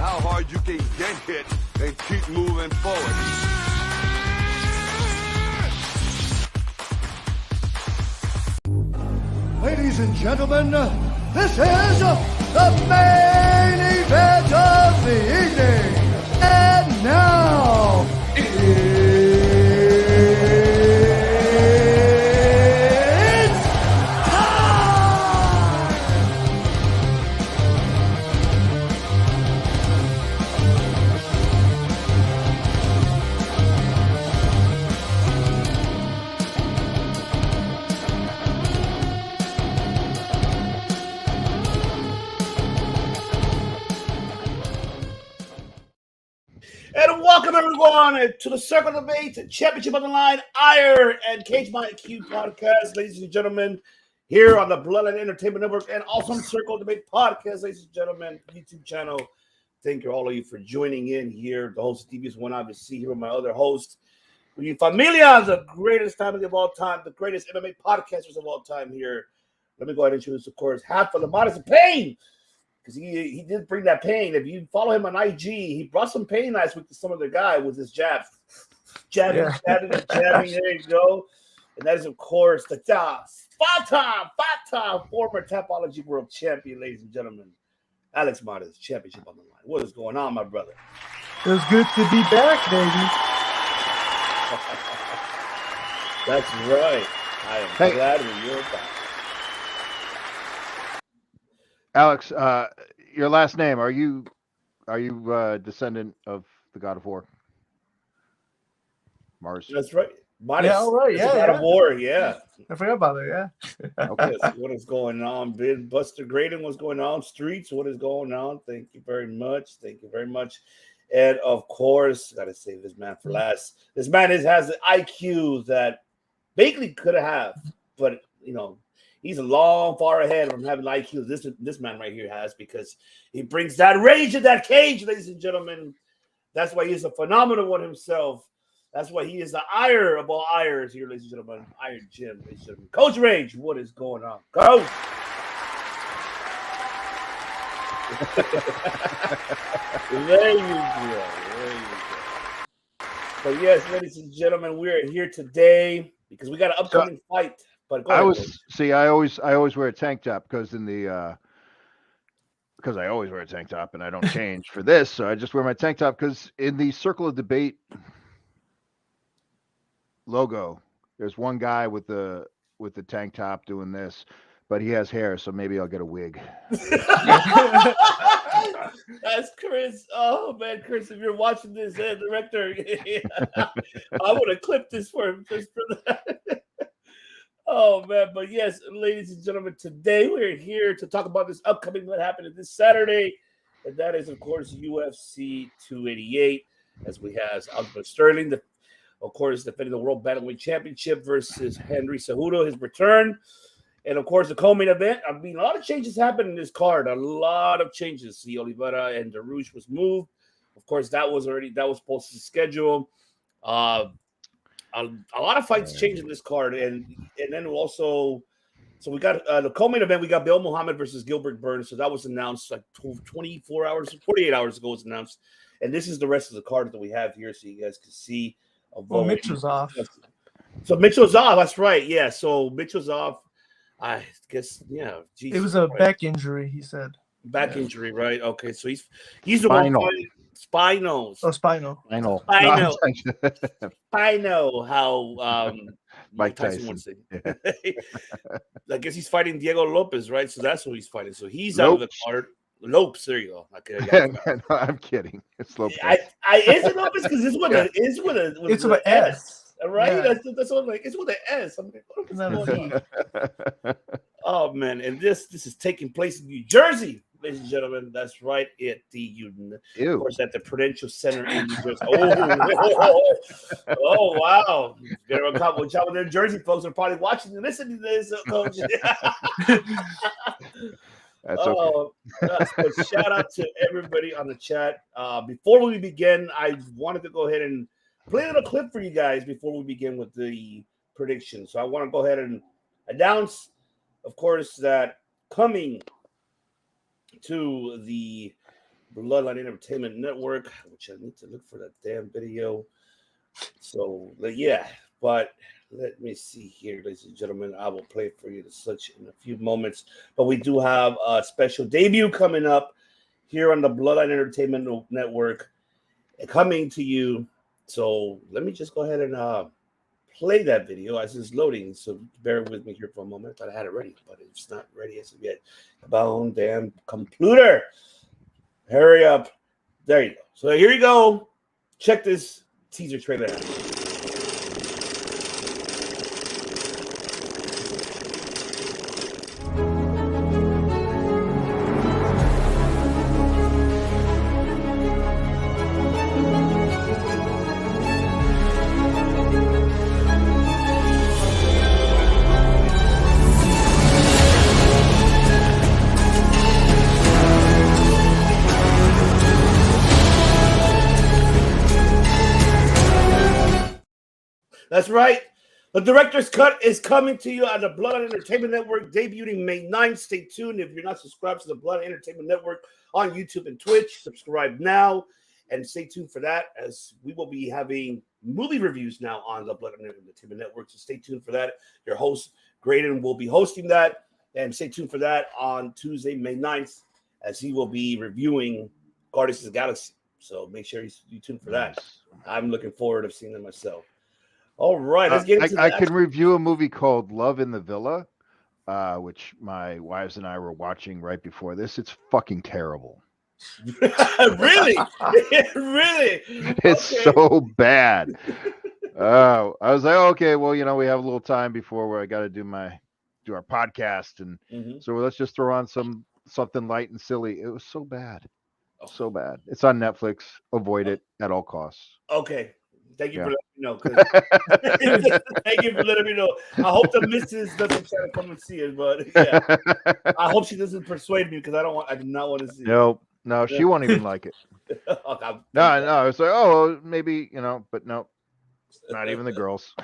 how hard you can get hit and keep moving forward. Ladies and gentlemen, this is the main event of the evening. And now, it's time! And welcome everyone to the Circle Debate Championship on the Line, Ire and Cage My IQ podcast, ladies and gentlemen, here on the Bloodline Entertainment Network and also on the Circle Debate podcast, ladies and gentlemen, YouTube channel. Thank you all of you for joining in here. The host of TV's one obviously here with my other host. We Familia, the greatest family of all time, the greatest MMA podcasters of all time here. Let me go ahead and introduce, of course, half of the modest pain. Because he did bring that pain. If you follow him on IG, he brought some pain last week to some other guy with his jabs. Jabbing. There you go. And that is, of course, the five-time former Tapology World Champion, ladies and gentlemen. Alex Martinez, championship on the line. What is going on, my brother? Feels good to be back, baby. That's right. I am glad when you're back. Alex, your last name, are you descendant of the God of War? Mars. That's right. Mars. Yeah, all right. Yeah, God of War, yeah. I forgot about it, yeah. Okay. What is going on? Buster Graydon, what's going on? Streets, what is going on? Thank you very much. And of course, gotta save this man for last. This man has an IQ that Bakley could have, but he's a long far ahead from having the IQ this man right here has, because he brings that rage in that cage, ladies and gentlemen. That's why he's a phenomenal one himself. That's why he is the ire of all ires here, ladies and gentlemen. Iron Jim, ladies and gentlemen. Coach Rage, what is going on? Coach! There you go. But yes, ladies and gentlemen, we are here today because we got an upcoming fight. But go ahead, I always wear a tank top because I always wear a tank top and I don't change for this, so I just wear my tank top because in the Circle of Debate logo, there's one guy with the tank top doing this, but he has hair, so maybe I'll get a wig. That's Chris. Oh man, Chris, if you're watching this, director, I would have clipped this for him just for that. Oh man, but yes, ladies and gentlemen, today we're here to talk about this upcoming what happened this Saturday, and that is, of course, UFC 288, as we have Aljamain Sterling, of course, defending the World Bantamweight Championship versus Henry Cejudo, his return, and of course, the co-main event. I mean, a lot of changes happened in this card. A lot of changes. See, Oliveira and Darush was moved. Of course, that was posted to schedule. A lot of fights changed in this card, and then also, so we got the co-main event. We got Bill Muhammad versus Gilbert Burns. So that was announced like 48 hours ago. It was announced, and this is the rest of the card that we have here, so you guys can see. Well, Mitchell's off. So Mitchell's off. That's right. Yeah. So Mitchell's off. I guess. Yeah. It was a back injury. He said. Back injury, right? Okay. So he's the one fighting. Spinal. Oh, spinal. Spinal. How Mike Tyson would say. I guess he's fighting Diego Lopez, right? So that's who he's fighting. So he's out of the card. Lopes, there you go. Okay, no, I'm kidding. It's Lopez. Is it Lopez? Because it's with it's with an S. Right? Yeah. That's what I'm like. It's with an S. I'm like, what is going on? Oh man, and this is taking place in New Jersey, ladies and gentlemen. That's right, at of course, at the Prudential Center in New Jersey. Oh wow! Better watch out with their Jersey folks are probably watching and listening to this, Coach. That's okay. So shout out to everybody on the chat. Before we begin, I wanted to go ahead and play a little clip for you guys before we begin with the prediction. So I want to go ahead and announce, of course, that coming to the Bloodline Entertainment Network, which I need to look for that damn video. So yeah, but let me see here, ladies and gentlemen. I will play it for you such in a few moments. But we do have a special debut coming up here on the Bloodline Entertainment Network, coming to you. So let me just go ahead and play that video as it's loading. So bear with me here for a moment. I thought I had it ready, but it's not ready as of yet. Bound damn computer. Hurry up. There you go. So here you go. Check this teaser trailer out. That's right. The director's cut is coming to you on the Bloodline Entertainment Network, debuting May 9th. Stay tuned. If you're not subscribed to the Bloodline Entertainment Network on YouTube and Twitch, subscribe now and stay tuned for that, as we will be having movie reviews now on the Bloodline Entertainment Network. So stay tuned for that. Your host, Graydon, will be hosting that. And stay tuned for that on Tuesday, May 9th, as he will be reviewing Guardians of the Galaxy. So make sure you tune for that. I'm looking forward to seeing them myself. All right, let's get into I can review a movie called Love in the Villa, which my wives and I were watching right before this. It's fucking terrible. Really? Really? It's so bad. I was like, okay, well, you know, we have a little time before where I got to do our podcast, and so let's just throw on something light and silly. It was so bad, so bad. It's on Netflix. Avoid it at all costs. Okay. Thank you for letting me know. Thank you for letting me know. I hope the missus doesn't try to come and see it, but yeah, I hope she doesn't persuade me, because I do not want to see it. No, she won't even like it. No, it's like, oh, maybe, you know, but no, not even the girls.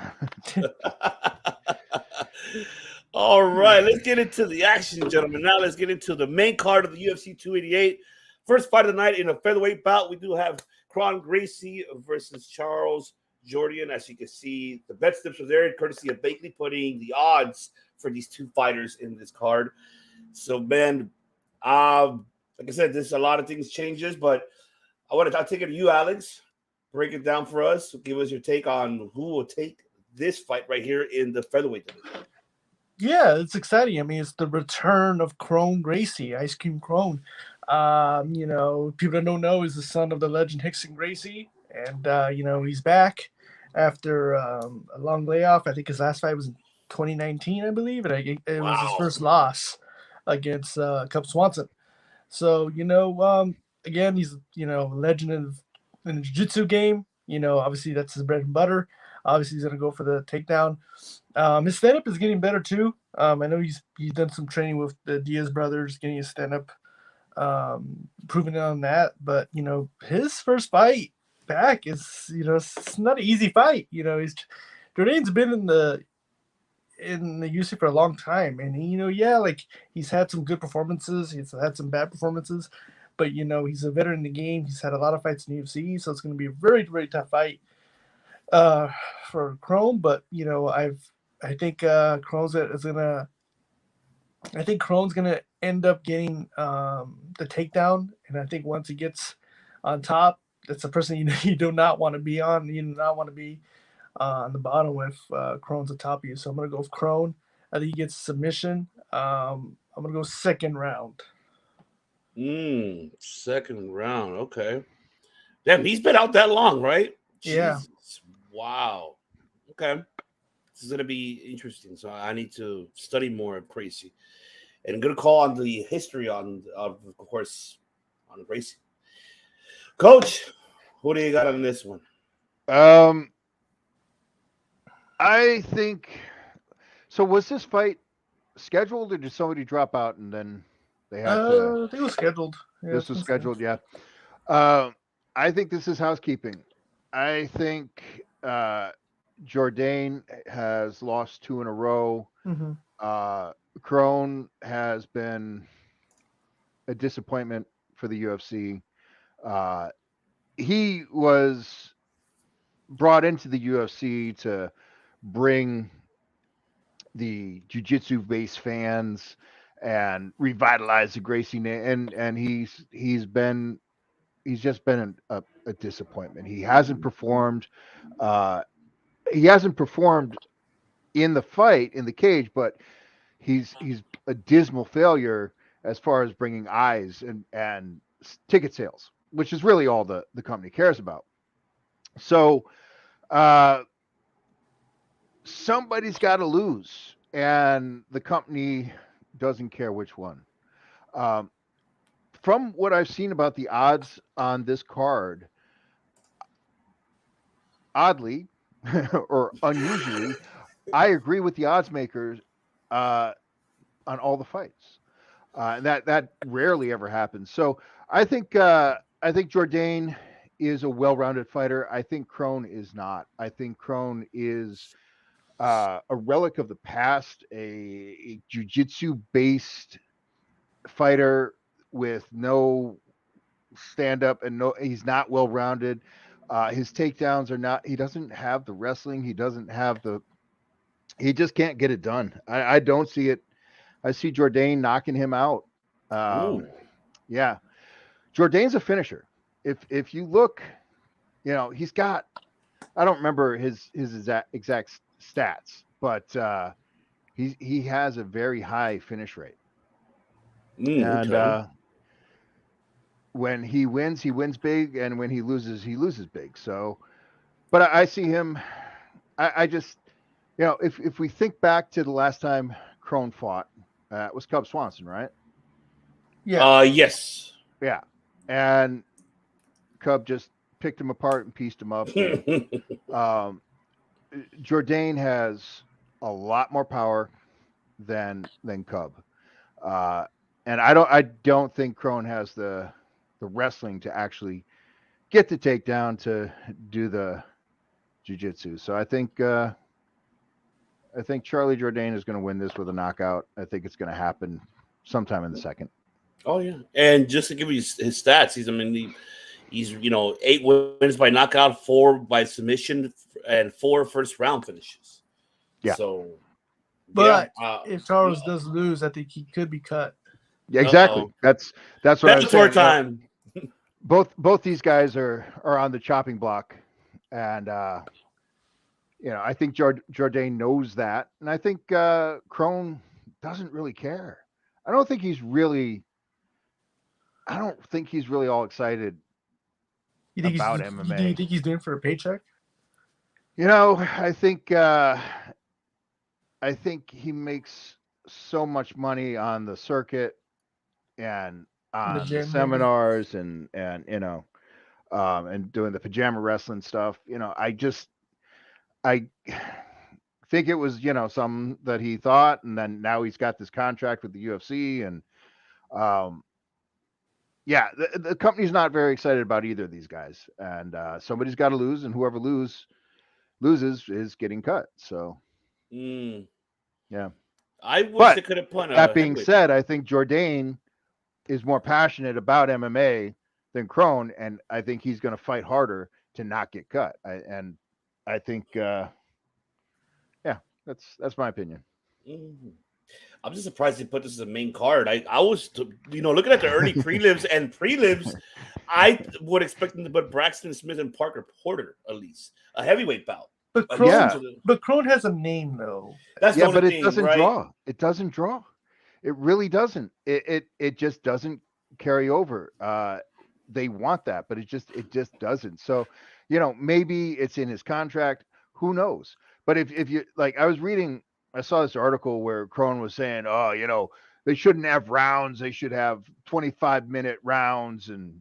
All right, let's get into the action, gentlemen. Now let's get into the main card of the UFC 288. First fight of the night in a featherweight bout. We do have Kron Gracie versus Charles Jourdain. As you can see, the bet slips are there, courtesy of Bakley, putting the odds for these two fighters in this card. So, man, like I said, there's a lot of things changes, but I'll take it to you, Alex. Break it down for us. Give us your take on who will take this fight right here in the featherweight division. Yeah, it's exciting. I mean, it's the return of Kron Gracie, Ice Cream Kron. You know, people that don't know, is the son of the legend Hickson Gracie, and you know, he's back after a long layoff. I think his last fight was in 2019, I believe, and it was his first loss against Cub Swanson. So, you know, again, he's, you know, legend in the jiu-jitsu game. You know, obviously that's his bread and butter. Obviously, he's gonna go for the takedown. His stand-up is getting better too. I know he's done some training with the Diaz brothers, getting his stand-up, proving it on that. But you know, his first fight back is, you know, it's not an easy fight. You know, Jourdain's been in the UFC for a long time, and he, you know, yeah, like he's had some good performances, he's had some bad performances, but you know, he's a veteran in the game. He's had a lot of fights in the UFC, so it's going to be a very, very tough fight for Kron. But you know, I think Kron's gonna end up getting the takedown, and I think once he gets on top, that's a person you do not want to be on. You do not want to be on the bottom with Kron's atop you. So I'm gonna go with Kron. I think he gets submission. I'm gonna go second round. Second round. Okay. Damn, he's been out that long, right? Yeah. Jesus. Wow. Okay. This is gonna be interesting. So I need to study more of Gracie. And good call on the history of course, on Gracie. Coach, who do you got on this one? I think so. Was this fight scheduled, or did somebody drop out and then they had to? I think it was scheduled. Yeah, this was scheduled, yeah. I think this is housekeeping. I think Jourdain has lost 2 in a row. Kron has been a disappointment for the UFC. He was brought into the UFC to bring the jiu-jitsu based fans and revitalize the Gracie name, and he's just been a disappointment. He hasn't performed. Uh, he hasn't performed in the fight in the cage, but he's a dismal failure as far as bringing eyes and ticket sales, which is really all the company cares about. So somebody's got to lose, and the company doesn't care which one. Um, from what I've seen about the odds on this card, oddly or unusually, I agree with the odds makers uh, on all the fights. And that rarely ever happens. So I think Jourdain is a well-rounded fighter. I think Crone is not. I think Crone is a relic of the past, a jiu-jitsu based fighter with no stand-up and no. He's not well-rounded. His takedowns are not. He doesn't have the wrestling. He doesn't have the. He just can't get it done. I don't see it. I see Jourdain knocking him out. Ooh. Yeah, Jourdain's a finisher. If you look, he's got. I don't remember his exact stats, but he has a very high finish rate, and Okay. when he wins big, and when he loses big. So, but I see him. I just, if we think back to the last time Crone fought, it was Cub Swanson, right? Yeah. Yes. Yeah, and Cub just picked him apart and pieced him up. And, Jourdain has a lot more power than Cub, and I don't think Crone has the wrestling to actually get the takedown to do the jiu-jitsu. So I think Charlie Jourdain is going to win this with a knockout. I think it's going to happen sometime in the second. Oh yeah, and just to give you his stats, he's 8 wins by knockout, 4 by submission, and 4 first round finishes. Yeah. So, But yeah, if Charles does lose, I think he could be cut. Yeah, exactly. Uh-oh. That's what I was saying. time. Both these guys are on the chopping block, and I think Jourdain knows that, and I think Crone doesn't really care. I don't think he's really all excited about MMA. You think he's doing it for a paycheck? I think he makes so much money on the circuit and on the seminars and and doing the pajama wrestling stuff. I think it was something that he thought, and then now he's got this contract with the UFC, and the company's not very excited about either of these guys, and somebody's got to lose, and whoever loses is getting cut. So yeah, I wish they could have put that being said, I think Jourdain is more passionate about MMA than Crone, and I think he's going to fight harder to not get cut. I think that's my opinion. I'm just surprised they put this as a main card. I was, looking at the early prelims and prelims, I would expect them to put Braxton Smith and Parker Porter at least a heavyweight bout. But Crone has a name though. That's but it doesn't draw. It doesn't draw. It really doesn't. It just doesn't carry over. They want that, but it just doesn't. So, maybe it's in his contract. Who knows? But if you I saw this article where Crone was saying, they shouldn't have rounds. They should have 25-minute rounds and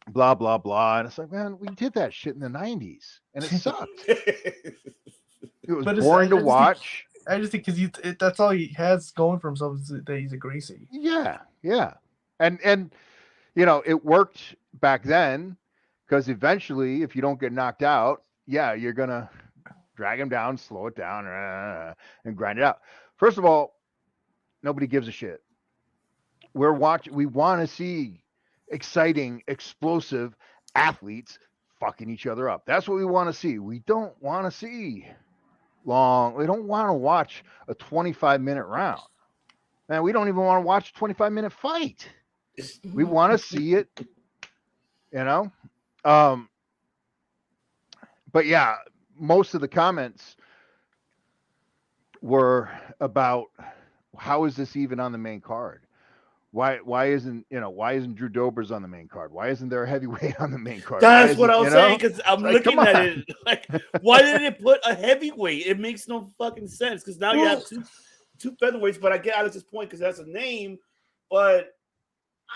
blah, blah, blah. And it's like, man, we did that shit in the 90s and it sucked. It was boring to watch. I just think because that's all he has going for himself is that he's a Gracie. Yeah. And it worked back then because eventually if you don't get knocked out, you're going to drag him down, slow it down, and grind it out. First of all, nobody gives a shit. We want to see exciting, explosive athletes fucking each other up. That's what we want to see. We don't want to see long. We don't want to watch a 25-minute round. Man, we don't even want to watch a 25-minute fight. We want to see it, you know? But yeah, most of the comments were about how is this even on the main card? Why isn't Drew Dober's on the main card? Why isn't there a heavyweight on the main card? That's what I was saying, because I'm like, looking at it like, why did it put a heavyweight? It makes no fucking sense, because now you have two featherweights. But I get Alex's point because that's a name. But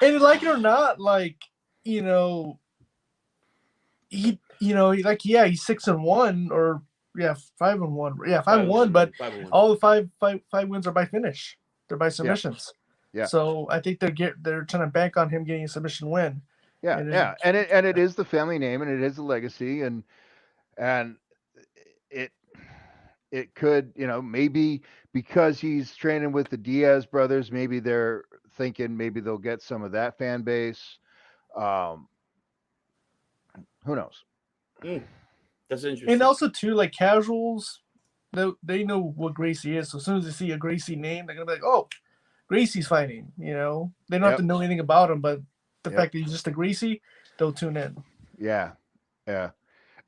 and like it or not, like he's 6-1 or 5-1, 5-1. But 5-1. all the five wins are by finish. They're by submissions. Yeah. So I think they're trying to bank on him getting a submission win. Yeah, and it is the family name, and it is a legacy, and it could, maybe because he's training with the Diaz brothers, maybe they're thinking maybe they'll get some of that fan base. Who knows? That's interesting. And also too, like casuals, they know what Gracie is. So as soon as they see a Gracie name, they're gonna be like, "Oh, Gracie's fighting." They don't have to know anything about him, but the fact that he's just a Gracie, they'll tune in. Yeah,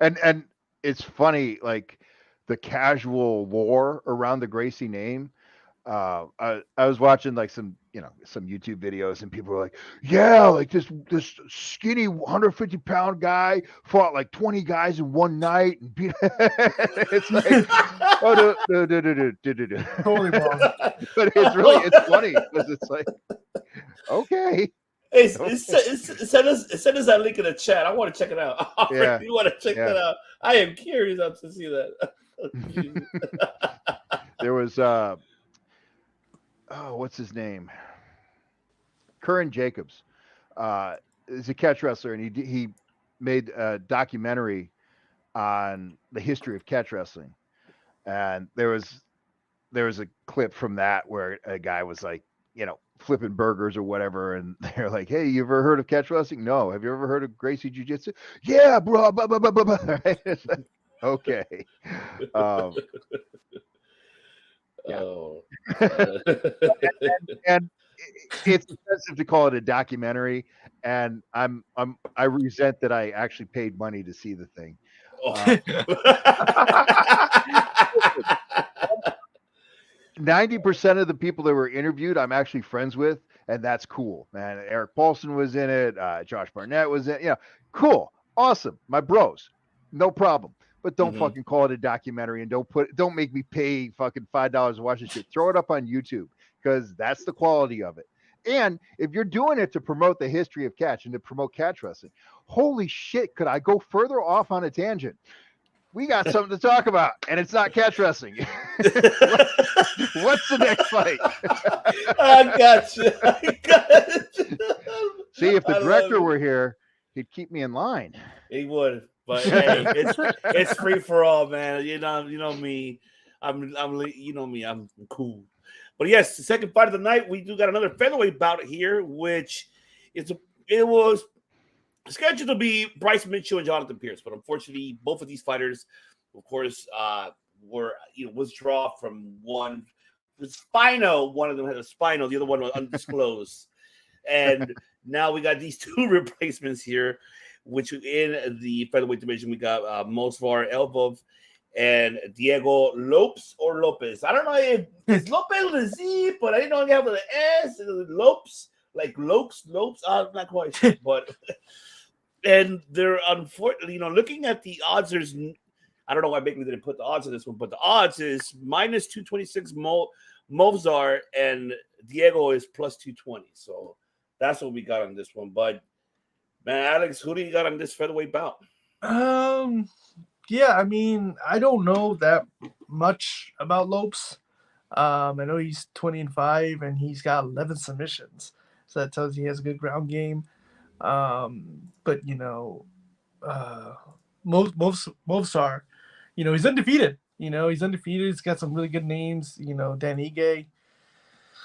and it's funny, like the casual lore around the Gracie name. I was watching like some YouTube videos, and people were like, yeah, like this skinny 150-pound guy fought like 20 guys in one night and beat. It's like, oh, Totally wrong. But it's funny because it's like, okay. Send us that link in the chat. I want to check it out. I really want to check that out. I am curious to see that. There was what's his name? Curran Jacobs. Is a catch wrestler, and he made a documentary on the history of catch wrestling. And there was a clip from that where a guy was like, flipping burgers or whatever, and they're like, "Hey, you ever heard of catch wrestling? No. Have you ever heard of Gracie Jiu-Jitsu? Yeah, bro. Blah, blah, blah, blah, blah." Okay. Yeah. Oh. and it's offensive to call it a documentary, and I resent that I actually paid money to see the thing. 90% of the people that were interviewed, I'm actually friends with, and that's cool, man. Eric Paulson was in it. Josh Barnett was in it. Cool, awesome, my bros, no problem. But don't fucking call it a documentary, and don't make me pay fucking $5 to watch this shit. Throw it up on YouTube, because that's the quality of it. And if you're doing it to promote the history of catch and to promote catch wrestling, holy shit, could I go further off on a tangent? We got something to talk about, and it's not catch wrestling. What's the next fight? I got you. See, if the director were here, he'd keep me in line. He would, but hey, it's free for all, man. You know me. I'm cool. But yes, the second fight of the night, we do got another featherweight bout here, which it was scheduled to be Bryce Mitchell and Jonathan Pierce, but unfortunately, both of these fighters, of course, were withdrawn from one. The spino, one of them had a spino, the other one was undisclosed, and now we got these two replacements here, which in the featherweight division we got Mosvar Elbov and Diego Lopes or Lopez. I don't know if it's Lopez with a Z, but I didn't know if you have an S. Lopes, like Lopes. I'm not quite sure, but. And they're unfortunately, looking at the odds, I don't know why Bakley didn't put the odds on this one, but the odds is minus 226 Mozart, and Diego is plus 220. So that's what we got on this one. But man, Alex, who do you got on this featherweight bout? Yeah, I mean, I don't know that much about Lopes. I know he's 20-5 and he's got 11 submissions, so that tells you he has a good ground game. But Movsar, he's undefeated. He's undefeated. He's got some really good names. Dan Ige.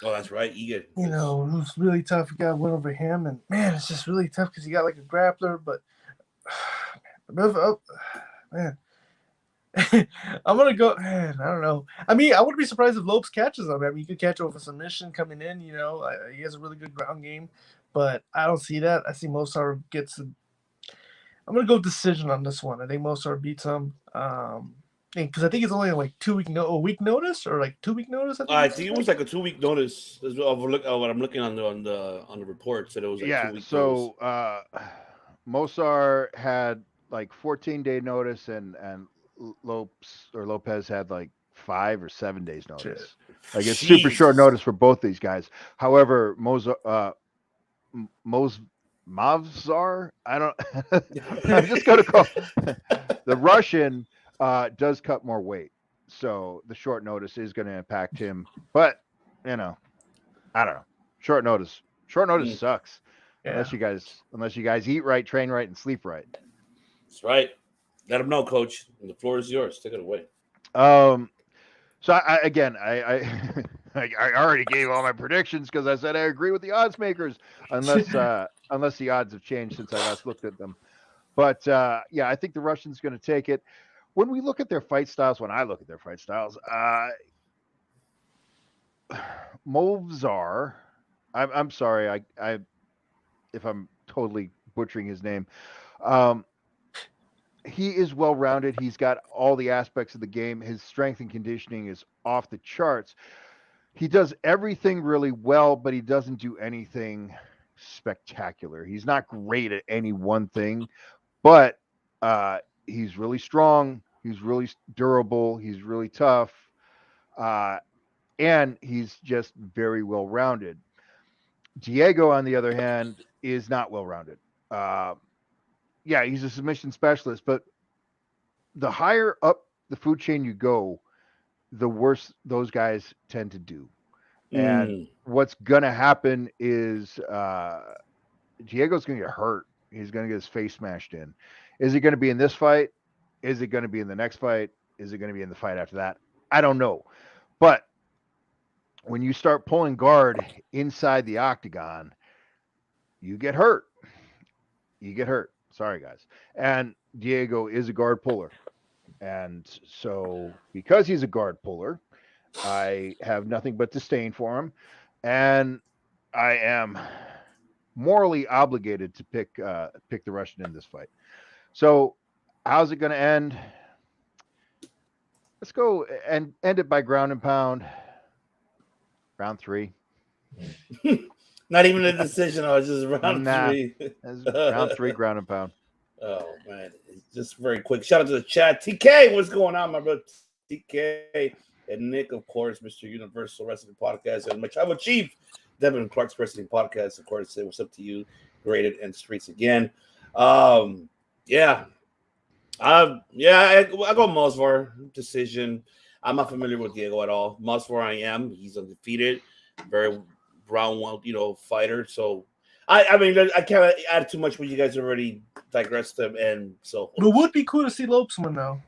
Oh, that's right. You know, who's really tough. You got to win over him, and man, it's just really tough because you got like a grappler, but man. I'm gonna go. Man, I don't know. I mean, I wouldn't be surprised if Lopes catches him. I mean, he could catch him with a submission coming in. You know, he has a really good ground game, but I don't see that. I see Mosar gets. I'm gonna go decision on this one. I think Mosar beats him. Because I think it's only like a week notice or like 2 week notice. I think it was like a 2 week notice. What I'm looking on the report said it was like 2 week notice. Mosar had like 14-day notice, and Lopez had like 5 or 7 days notice. Shit. Like it's super short notice for both these guys. However, Mavzar, I don't. I'm just gonna call the Russian does cut more weight, so the short notice is going to impact him. But you know, I don't know. Short notice sucks. Yeah. Unless you guys eat right, train right, and sleep right. That's right. Let them know, Coach. The floor is yours. Take it away. So I already gave all my predictions because I said I agree with the odds makers, unless the odds have changed since I last looked at them. But yeah, I think the Russian's going to take it. When we look at their fight styles, Movzar, I'm sorry, I if I'm totally butchering his name. He is well-rounded. He's got all the aspects of the game. His strength and conditioning is off the charts. He does everything really well, but he doesn't do anything spectacular. He's not great at any one thing, but he's really strong. He's really durable. He's really tough. And he's just very well-rounded. Diego, on the other hand, is not well-rounded. Yeah, he's a submission specialist, but the higher up the food chain you go, the worse those guys tend to do. And what's going to happen is Diego's going to get hurt. He's going to get his face smashed in. Is it going to be in this fight? Is it going to be in the next fight? Is it going to be in the fight after that? I don't know. But when you start pulling guard inside the octagon, you get hurt. Sorry, guys. And Diego is a guard puller. And so because he's a guard puller, I have nothing but disdain for him. And I am morally obligated to pick the Russian in this fight. So how's it going to end? Let's go and end it by ground and pound. Round 3. Not even a decision. I was just round 3. Round 3, ground and pound. Oh man, just very quick. Shout out to the chat. TK, what's going on, my brother? TK and Nick, of course, Mr. Universal Wrestling Podcast, and my tribal chief, Devin Clark's Wrestling Podcast. Of course, say what's up to you, Graded and Streets again. I go Mosvar decision. I'm not familiar with Diego at all. Mosvar, I am. He's undefeated, very round one, fighter. So I mean, I can't add too much when you guys already digressed them, and so. But it would be cool to see Lopes win, though.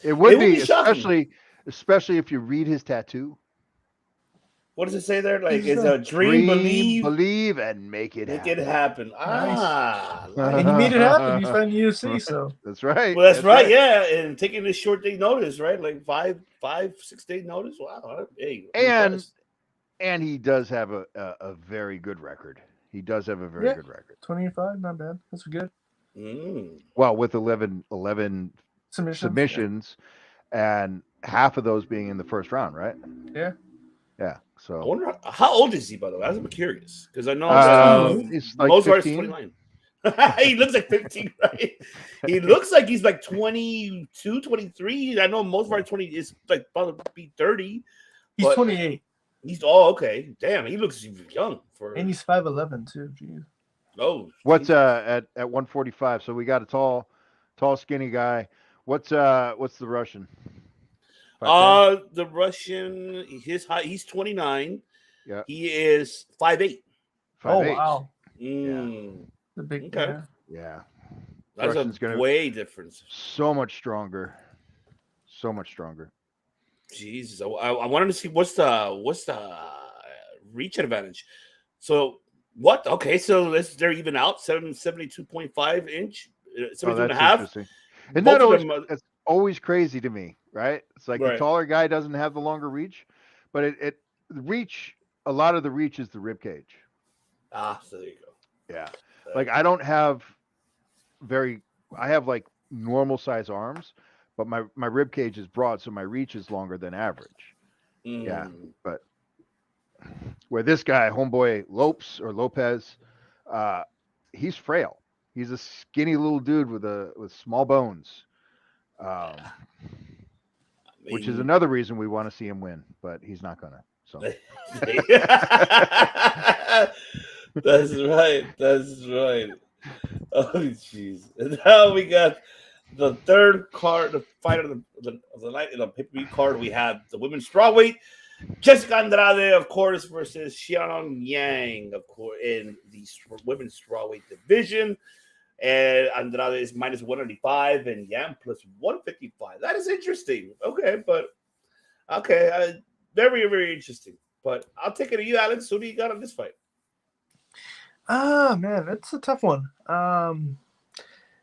It would be, especially if you read his tattoo. What does it say there? Like, it's a dream, believe, and make it happen. Nice. And he made it happen. He's fighting UFC, so that's right. Well, that's right. Yeah, and taking this short day notice, right? Like 5-6 day notice. Wow. Hey, and he does have a very good record. He does have a very good record. 25, not bad. That's good. Well, with 11 submissions, and half of those being in the first round, right? Yeah. Yeah. So I wonder how old is he, by the way? I'm curious because I know he's like most artists 29. He looks like 15, right? He looks like he's like 22, 23. I know most of our 20 is like about to be 30. He's 28. He's okay. Damn, he looks young and he's 5'11" too. Jeez. Oh, what's at 145? So we got a tall, skinny guy. What's the Russian? The Russian, his height, he's 29. Yeah. He is 5'8". Oh wow. Yeah. The big guy. Yeah. That's a way difference. So much stronger. Jesus, I wanted to see what's the reach advantage. So what? Okay, so they're even out 72.5 inch, Oh, 72 and a that's half. interesting. And Both that of always them, it's always crazy to me, right? It's like the right? taller guy doesn't have the longer reach, but the reach, a lot of the reach is the rib cage. Ah, so there you go. Yeah. There Like you I don't have very I have like normal size arms, but my rib cage is broad, so my reach is longer than average. go. Yeah. But where this guy, homeboy Lopez, uh, he's frail. He's a skinny little dude with small bones. Um, I which is mean, another reason we want to see him win, but he's not gonna. So that's right. That's right. Oh, jeez. And now we got the third card, the fight of the night in the pay-per-view card. We have the women's strawweight, Jessica Andrade, of course, versus Xiaonan Yang, of course, in the women's strawweight division. And Andrade is minus 195 and Yang plus 155. That is interesting. Okay, but okay, very, very interesting. But I'll take it to you, Alex. Who do you got on this fight? Ah, man, that's a tough one. I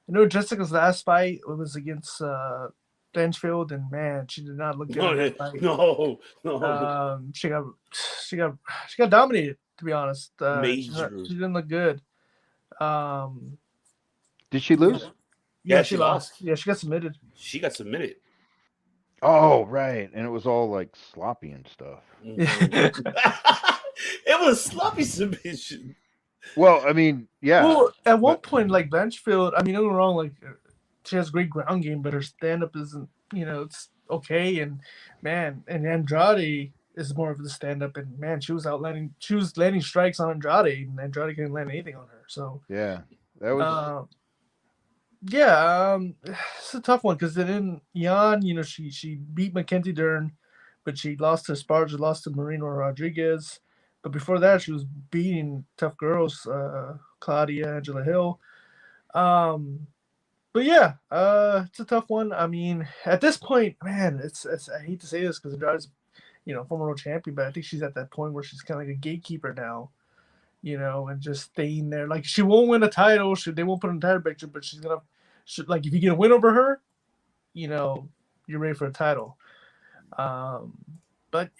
know Jessica's last fight was against Blanchfield, and man, she did not look good in that fight. No. She got she got she got dominated. To be honest, Major. she didn't look good. Um, did she lose? Yeah, she she lost. lost. Yeah, she got submitted. She got submitted. Oh, right. And it was all like sloppy and stuff. Mhm. It was a sloppy submission. Well, I mean, yeah. Well, at one but- point, like Blanchfield, I mean, don't get me wrong, like she has great ground game, but her stand up isn't, it's okay. And man, and Andrade is more of the stand up, and man, she was landing strikes on Andrade, and Andrade couldn't land anything on her. So yeah, that was. yeah, it's a tough one because then Jan, she beat Mackenzie Dern, but she lost to Esparza, lost to Marino Rodriguez. But before that, she was beating tough girls, Claudia, Angela Hill. But yeah, it's a tough one. I mean, at this point, man, it's I hate to say this because Andrade's, former world champion, but I think she's at that point where she's kind of like a gatekeeper now, and just staying there. Like she won't win a title, they won't put her in a title picture, but like if you get a win over her, you're ready for a title. But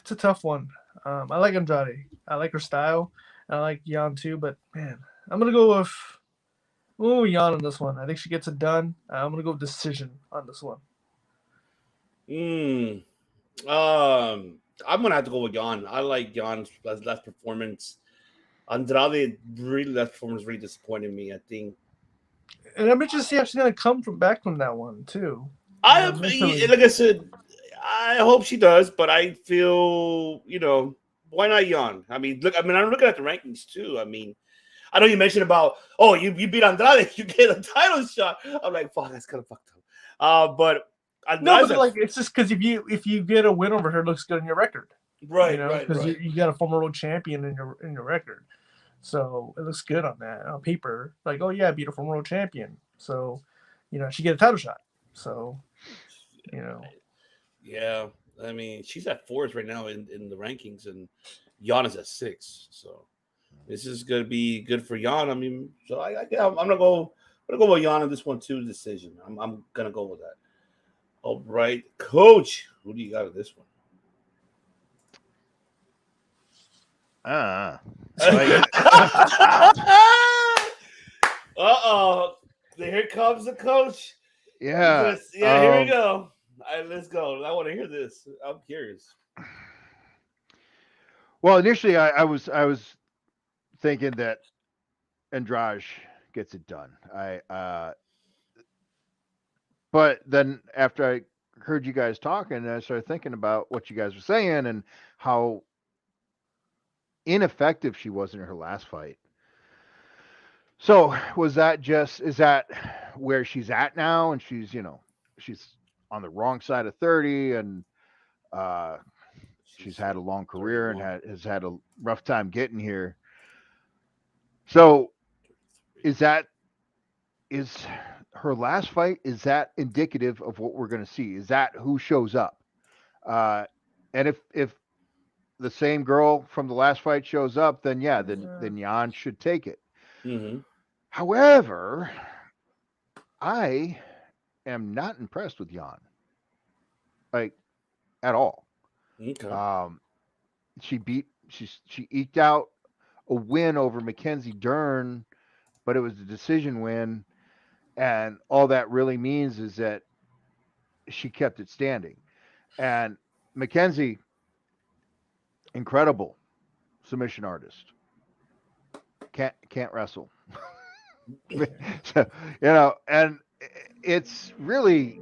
it's a tough one. I like Andrade. I like her style. I like Jan too, but man, I'm gonna go with Jan on this one. I think she gets it done. I'm gonna go with decision on this one. I'm gonna have to go with Jan. I like Jan's last performance. Andrade last performance really disappointed me. I think. And I'm interested to see how she's gonna come back from that one too. Like I said, I hope she does, but I feel why not Jan? I mean, look, I'm looking at the rankings too. I mean, I know you mentioned about you beat Andrade, you get a title shot. I'm like, fuck, that's kind of fucked up. But no, but like it's just because if you get a win over her, it looks good in your record, right? Because you got a former world champion in your record, so it looks good on that on paper. Like, oh yeah, I beat a former world champion, so she get a title shot. So yeah. I mean, she's at 4th right now in the rankings, and Jan is at 6. So this is gonna be good for Jan. I mean, so I'm gonna go with Jan on this one too. Decision. I'm gonna go with that. All right, Coach. Who do you got on this one? Here comes the coach. Yeah. Here we go. All right, let's go. I want to hear this. I'm curious. Well, initially, I was thinking that Andrade gets it done. But then after I heard you guys talking, I started thinking about what you guys were saying and how ineffective she was in her last fight. So is that where she's at now? And she's on the wrong side of 30, and she's had a long career and has had a rough time getting here. So is her last fight, is that indicative of what we're going to see? Is that who shows up? And if the same girl from the last fight shows up, then then Jan should take it. Mm-hmm. However, I am not impressed with Jan, like at all. Okay. She eked out a win over Mackenzie Dern, but it was a decision win, and all that really means is that she kept it standing. And Mackenzie, incredible submission artist, can't wrestle. So, and it's really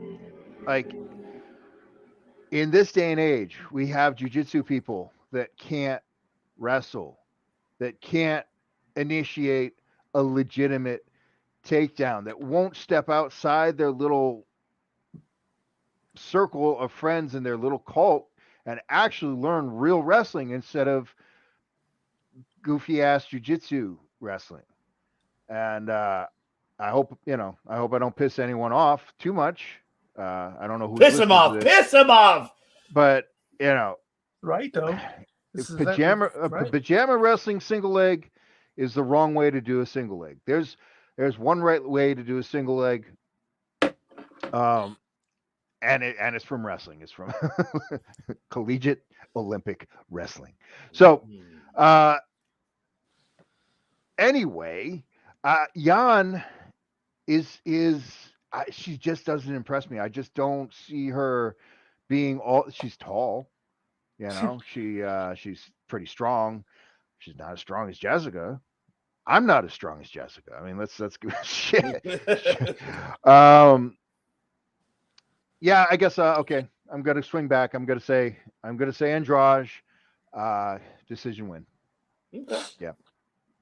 like in this day and age, we have jujitsu people that can't wrestle, that can't initiate a legitimate takedown, that won't step outside their little circle of friends in their little cult and actually learn real wrestling instead of goofy ass jujitsu wrestling. And I hope I don't piss anyone off too much. I don't know who's Piss him off. Piss him off. But right though. Pajama wrestling single leg is the wrong way to do a single leg. There's one right way to do a single leg. And it's from wrestling. It's from collegiate Olympic wrestling. So anyway, Jan she just doesn't impress me. I just don't see her being she's tall, she's pretty strong. She's not as strong as Jessica. I'm not as strong as Jessica. I mean, let's give shit. Yeah, I guess okay. I'm gonna swing back. I'm gonna say Andrade, decision win. Okay. Yeah.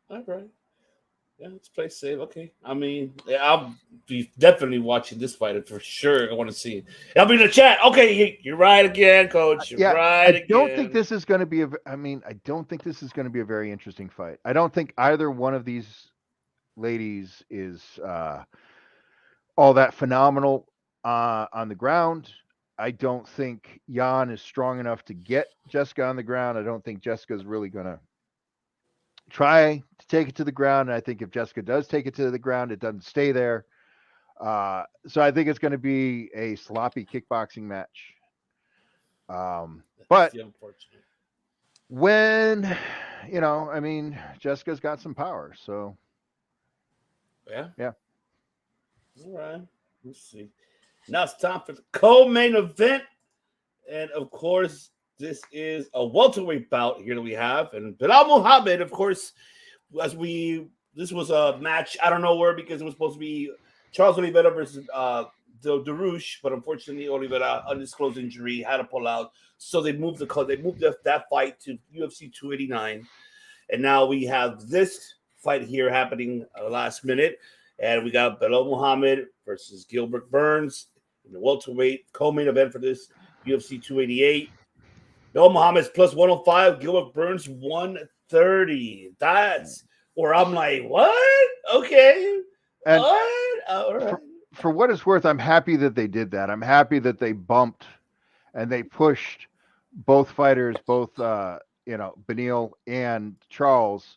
All right. Yeah, let's play safe. Okay. I mean, I'll be definitely watching this fight for sure. I want to see it. I'll be in the chat. Okay, you're right again, Coach. You're right again. I don't think this is going to be I don't think this is going to be a very interesting fight. I don't think either one of these ladies is all that phenomenal on the ground. I don't think Jan is strong enough to get Jessica on the ground. I don't think Jessica's really going to try to take it to the ground. And I think if Jessica does take it to the ground, it doesn't stay there. So I think it's going to be a sloppy kickboxing match. But when, Jessica's got some power. So, yeah. All right. Let's see. Now it's time for the co-main event. And of course, this is a welterweight bout here that we have. And Bilal Muhammad, of course, this was a match out of nowhere because it was supposed to be Charles Oliveira versus Darush, but unfortunately Oliveira, undisclosed injury, had to pull out. So they moved that fight to UFC 289. And now we have this fight here happening last minute. And we got Bilal Muhammad versus Gilbert Burns in the welterweight co-main event for this UFC 288. Bilal Muhammad's plus 105, Gilbert Burns 130. That's where I'm like, what? Okay. And what? All right. For what it's worth, I'm happy that they did that. I'm happy that they bumped and they pushed both fighters, both Beneil and Charles,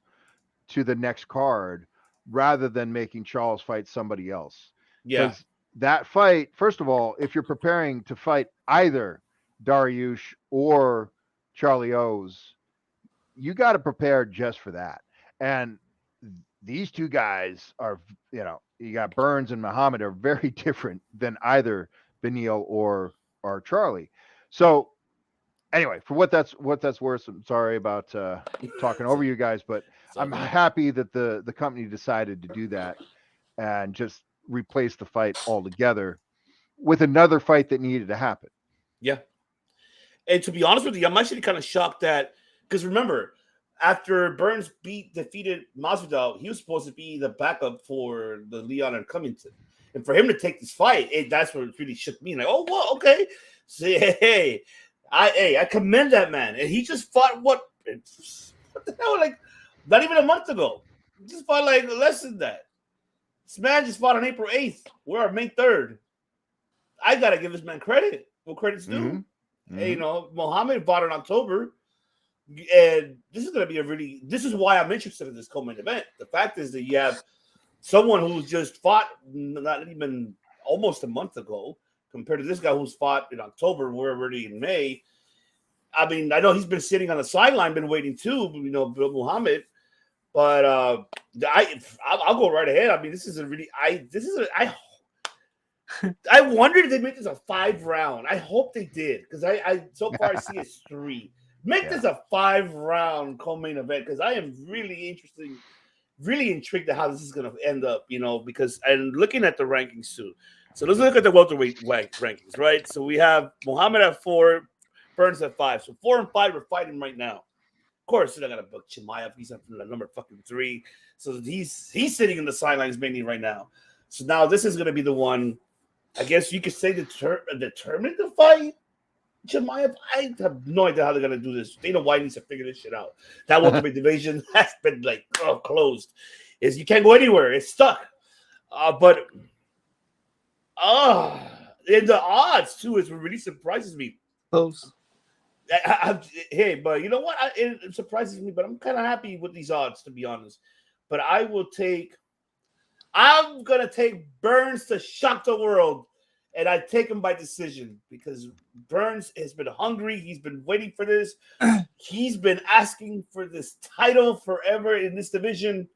to the next card rather than making Charles fight somebody else. Yeah. That fight, first of all, if you're preparing to fight either Dariush or Charlie O's, you got to prepare just for that. And these two guys are, you got Burns and Muhammad are very different than either Beneil or Charlie. So anyway, for what that's worth, I'm sorry about talking over you guys, but I'm happy that the company decided to do that and just replace the fight altogether with another fight that needed to happen. Yeah. And to be honest with you, I'm actually kind of shocked that, because remember, after Burns defeated Masvidal, he was supposed to be the backup for the Leon and Covington. And for him to take this fight, that's what really shook me. Like, oh, well, okay. So, I commend that man. And he just fought what the hell? Like, not even a month ago. He just fought like less than that. This man just fought on April 8th. We're on May 3rd. I got to give this man credit. What credit's due. Mm-hmm. Hey, Muhammad fought in October. And this is going to be this is why I'm interested in this co-main event. The fact is that you have someone who's just fought not even almost a month ago compared to this guy who's fought in October. We're already in May. I mean, I know he's been sitting on the sideline, been waiting too, Bill Muhammad. But I'll go right ahead. I mean, I wondered if they made this a 5-round. I hope they did because I so far I see it's 3. Make this a 5-round co-main event because I am really intrigued at how this is going to end up. Because I'm looking at the rankings too. So let's look at the welterweight rankings, right? So we have Muhammad at 4, Burns at 5. So 4 and 5 are fighting right now. Of course, they're not gonna book Chimaev. He's up from the number fucking 3. So he's sitting in the sidelines mainly right now. So now this is gonna be the one. I guess you could say determined to fight Chimaev. I have no idea how they're gonna do this. Dana White needs to figure this shit out. That welterweight division has been closed. You can't go anywhere. It's stuck. And the odds too is what really surprises me. Close. Hey, but you know what? It surprises me, but I'm kind of happy with these odds, to be honest. But I'm going to take Burns to shock the world, and I take him by decision because Burns has been hungry. He's been waiting for this. He's been asking for this title forever in this division.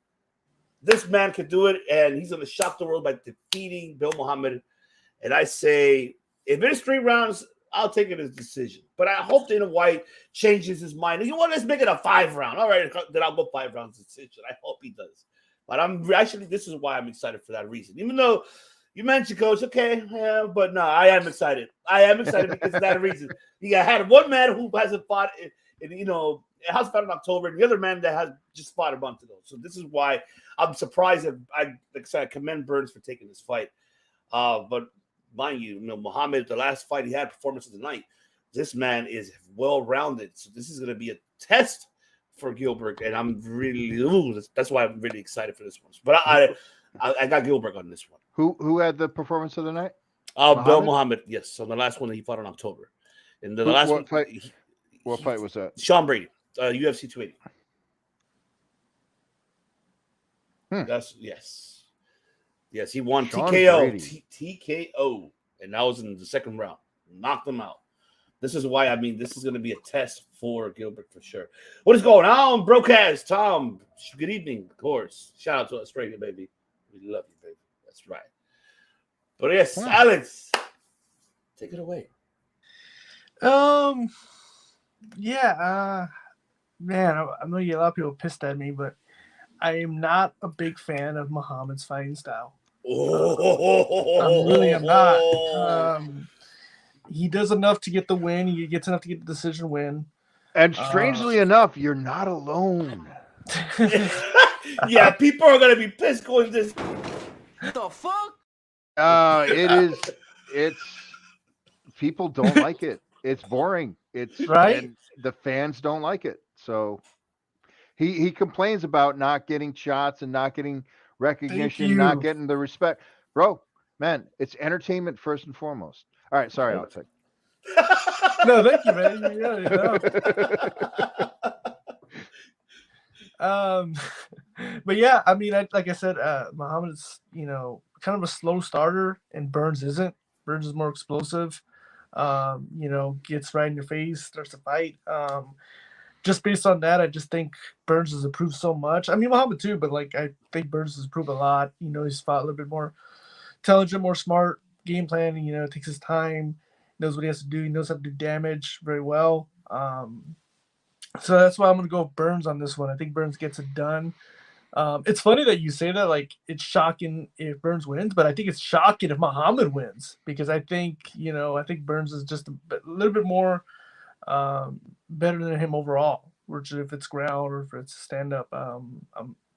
This man could do it, and he's going to shock the world by defeating Bill Muhammad. And I say, if it's 3 rounds, I'll take it as a decision. But I hope Dana White changes his mind. You know what? Let's make it a 5-round. All right, then I'll go 5 rounds decision. I hope he does. But this is why I'm excited for that reason. Even though you mentioned, Coach, okay, yeah, but no, I am excited. I am excited because of that reason. You had one man who hasn't fought, it has fought in October, and the other man that has just fought a month ago. So this is why I'm surprised that I commend Burns for taking this fight. But mind you, Muhammad, the last fight he had, performance of the night, this man is well-rounded. So this is going to be a test for Gilbert, and I'm really that's why I'm really excited for this one. But I got Gilbert on this one. Who had the performance of the night? Bill Muhammad, yes. So the last one that he fought in October. And what fight was that? Sean Brady, UFC 280. Yes, he won Sean TKO. TKO. And that was in the second round. Knocked him out. This is why, this is going to be a test for Gilbert for sure. What is going on, Broadcast? Tom, good evening, of course. Shout out to Australia, baby. We love you, baby. That's right. But yes, Alex, take it away. Man, I know a lot of people pissed at me, but I am not a big fan of Muhammad's fighting style. I'm not. He does enough to get the win. He gets enough to get the decision win. And strangely enough, you're not alone. Yeah, people are gonna be pissed going this. The fuck? It's people don't like it. It's boring. It's right. And the fans don't like it. So he complains about not getting shots and not getting recognition, not getting the respect. Bro, man, it's entertainment first and foremost. All right, sorry, Alex. No, thank you, man. But yeah, like I said, Muhammad is, kind of a slow starter, and Burns isn't. Burns is more explosive. Gets right in your face, starts to fight. Just based on that, I just think Burns has improved so much. Muhammad too, but I think Burns has improved a lot. He's fought a little bit more intelligent, more smart game planning. Takes his time, knows what he has to do. He knows how to do damage very well. So that's why I'm going to go Burns on this one. I think Burns gets it done. It's funny that you say that, it's shocking if Burns wins, but I think it's shocking if Muhammad wins, because I think Burns is just a little bit more better than him overall, which if it's ground or if it's stand up.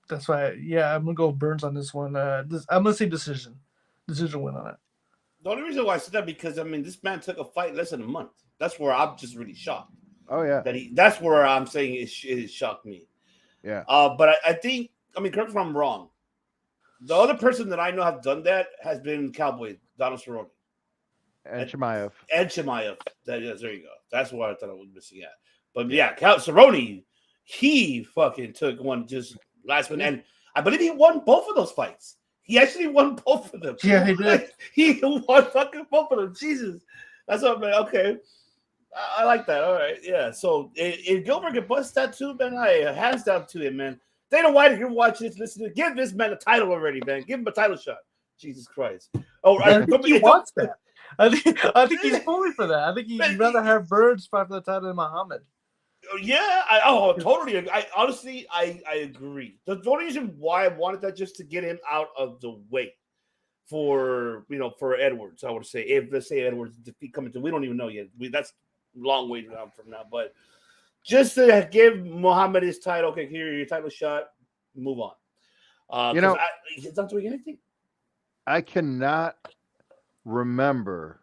That's why, I'm going to go Burns on this one. I'm going to say decision win on it. The only reason why I said that because this man took a fight less than a month. That's where I'm just really shocked. Oh yeah, that's where I'm saying it shocked me. Yeah. But I think correct me if I'm wrong. The other person that I know have done that has been Cowboy Donald Cerrone and Chimaev. There you go. That's what I thought I was missing at. But yeah, Cerrone, he fucking took one just last one, and I believe he won both of those fights. He actually won both of them. Yeah, he did. He won fucking both of them. Jesus, that's what I'm like. Okay, I like that. All right, yeah. So if Gilbert can bust that too, man, I hands down to him, man. Dana White, if you're watching this, listen to give this man a title already, man. Give him a title shot. Jesus Christ. Oh, I think he wants that. I think he's fully for that. I think he'd rather have Burns fight for the title than Muhammad. Yeah, totally. I honestly, I agree. The only reason why I wanted that just to get him out of the way for Edwards. I would say if let's say Edwards defeat coming to, we don't even know yet. That's a long way down from now, but just to give Muhammad his title. Okay, here your title shot. Move on. He's not doing anything. I cannot remember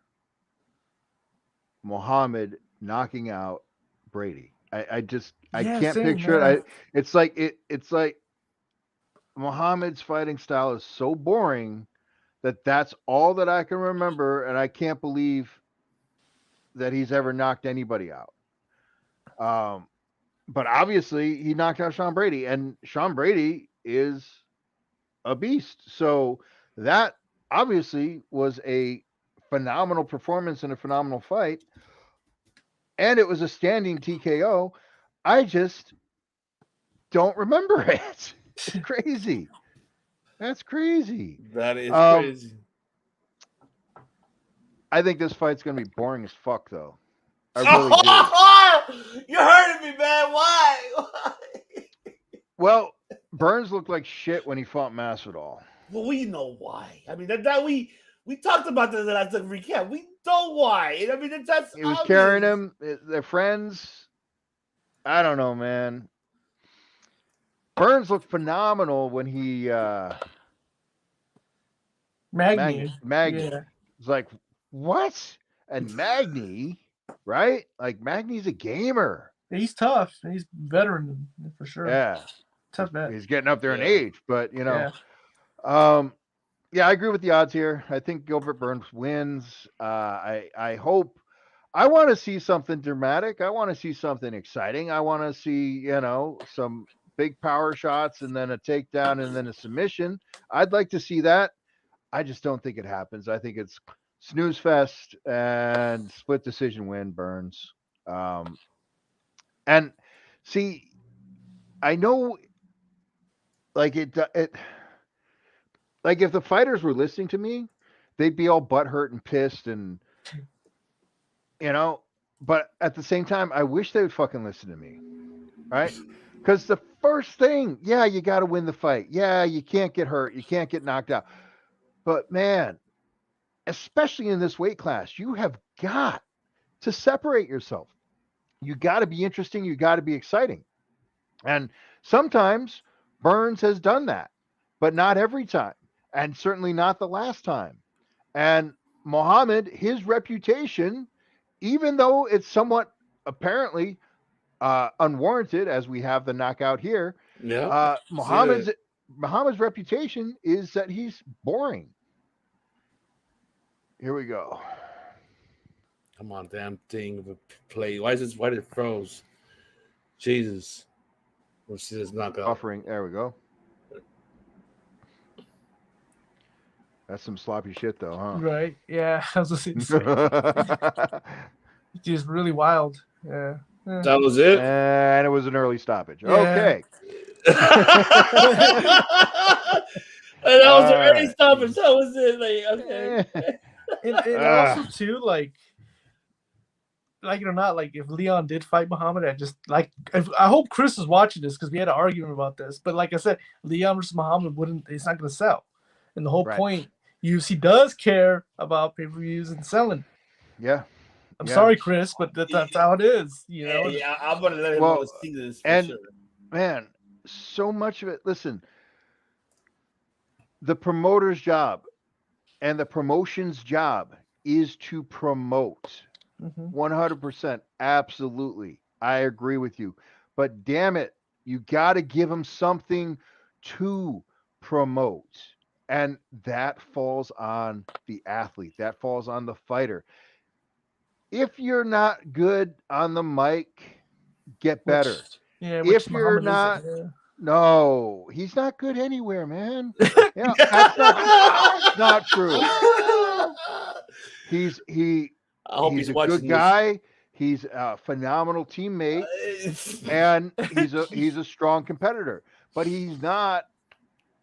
Muhammad knocking out Brady. I can't picture it. It's like Muhammad's fighting style is so boring that's all that I can remember, and I can't believe that he's ever knocked anybody out. But obviously he knocked out Sean Brady, and Sean Brady is a beast. So that obviously was a phenomenal performance and a phenomenal fight. And it was a standing TKO. I just don't remember it. It's crazy. That's crazy. That is crazy. I think this fight's going to be boring as fuck, though. I really do. You're hurting me, man. Why? Well, Burns looked like shit when he fought Masvidal. Well, we know why. I mean, that we talked about this in the last recap. We know why. I mean, that's he was carrying him. They're friends. I don't know, man. Burns looked phenomenal when he Magny. Yeah. It's like, what? And Magny, right? Like Magny's a gamer. He's tough. He's veteran for sure. Yeah. Tough man. He's getting up there in age, but Yeah. I agree with the odds here. I think Gilbert Burns wins. I hope. I want to see something dramatic. I want to see something exciting. I want to see, some big power shots and then a takedown and then a submission. I'd like to see that. I just don't think it happens. I think it's snooze fest and split decision win, Burns. And see, I know, like it like if the fighters were listening to me, they'd be all butthurt and pissed and but at the same time, I wish they would fucking listen to me. Right? Because the first thing, you got to win the fight. Yeah, you can't get hurt. You can't get knocked out. But man, especially in this weight class, you have got to separate yourself. You got to be interesting. You got to be exciting. And sometimes Burns has done that, but not every time. And certainly not the last time. And Muhammad, his reputation, even though it's somewhat apparently unwarranted, as we have the knockout here, Muhammad's reputation is that he's boring. Here we go. Come on, damn thing of a play. Why did it froze? Jesus. We'll see this knockout. Offering. There we go. That's some sloppy shit, though, huh? Right. Yeah. I was just just really wild. Yeah. That was it. And it was an early stoppage. Yeah. Okay. And that was an early stoppage. That was it. Like, okay. And also too, like it or not, like if Leon did fight Muhammad, I hope Chris is watching this because we had an argument about this. But like I said, Leon versus Muhammad it's not going to sell. And the whole point, UFC does care about pay-per-views and selling. Yeah. I'm sorry, Chris, but that's how it is. Yeah, I'm going to let him see this. And sure. Man, so much of it. Listen, the promoter's job and the promotion's job is to promote. 100%. Absolutely. I agree with you. But damn it, you got to give them something to promote. And that falls on the athlete. That falls on the fighter. If you're not good on the mic, get better. Which If you're Muhammad not, is. no, he's not good anywhere, man. Yeah, that's not true. He's I hope he's a watching good guy. He's a phenomenal teammate, this. and he's a strong competitor. But he's not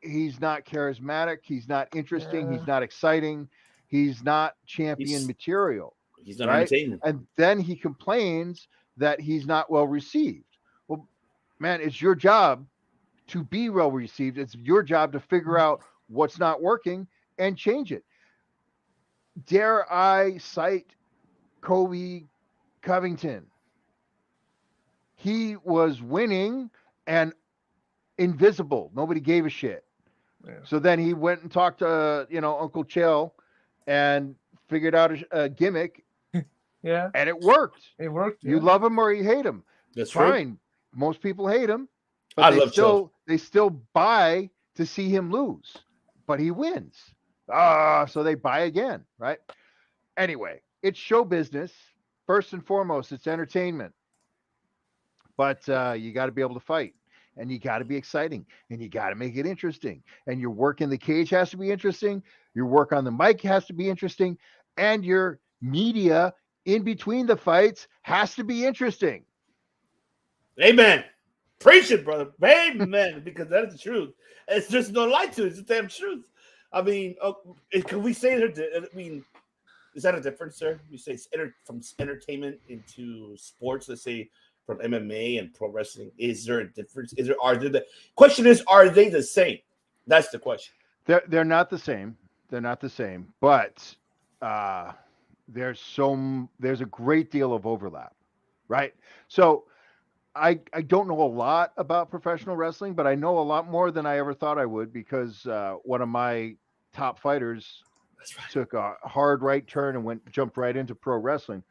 charismatic. He's not interesting. Yeah. He's not exciting. He's not champion material. He's not right? entertaining. And then he complains that he's not well received. Well, man, it's your job to be well received. It's your job to figure out what's not working and change it. Dare I cite Kobe Covington? He was winning and invisible. Nobody gave a shit. Yeah. So then he went and talked to, Uncle Chill and figured out a gimmick. Yeah. And it worked. It worked. You yeah. love him or you hate him. That's fine. True. Most people hate him, but they still buy to see him lose. But he wins. So they buy again, right? Anyway, it's show business. First and foremost, it's entertainment. But you got to be able to fight. And you got to be exciting. And you got to make it interesting. And your work in the cage has to be interesting. Your work on the mic has to be interesting. And your media in between the fights has to be interesting. Amen. Preach it, brother. Amen. Because that is the truth. It's just no lie to it. It's the damn truth. I mean, can we say that? I mean, is that a difference, sir? We say from entertainment into sports. Let's say from MMA and pro wrestling. Is there a difference? The question is, are they the same? That's the question. They're not the same. They're not the same. But there's a great deal of overlap, right? So I don't know a lot about professional wrestling, but I know a lot more than I ever thought I would because one of my top fighters took a hard right turn and jumped right into pro wrestling.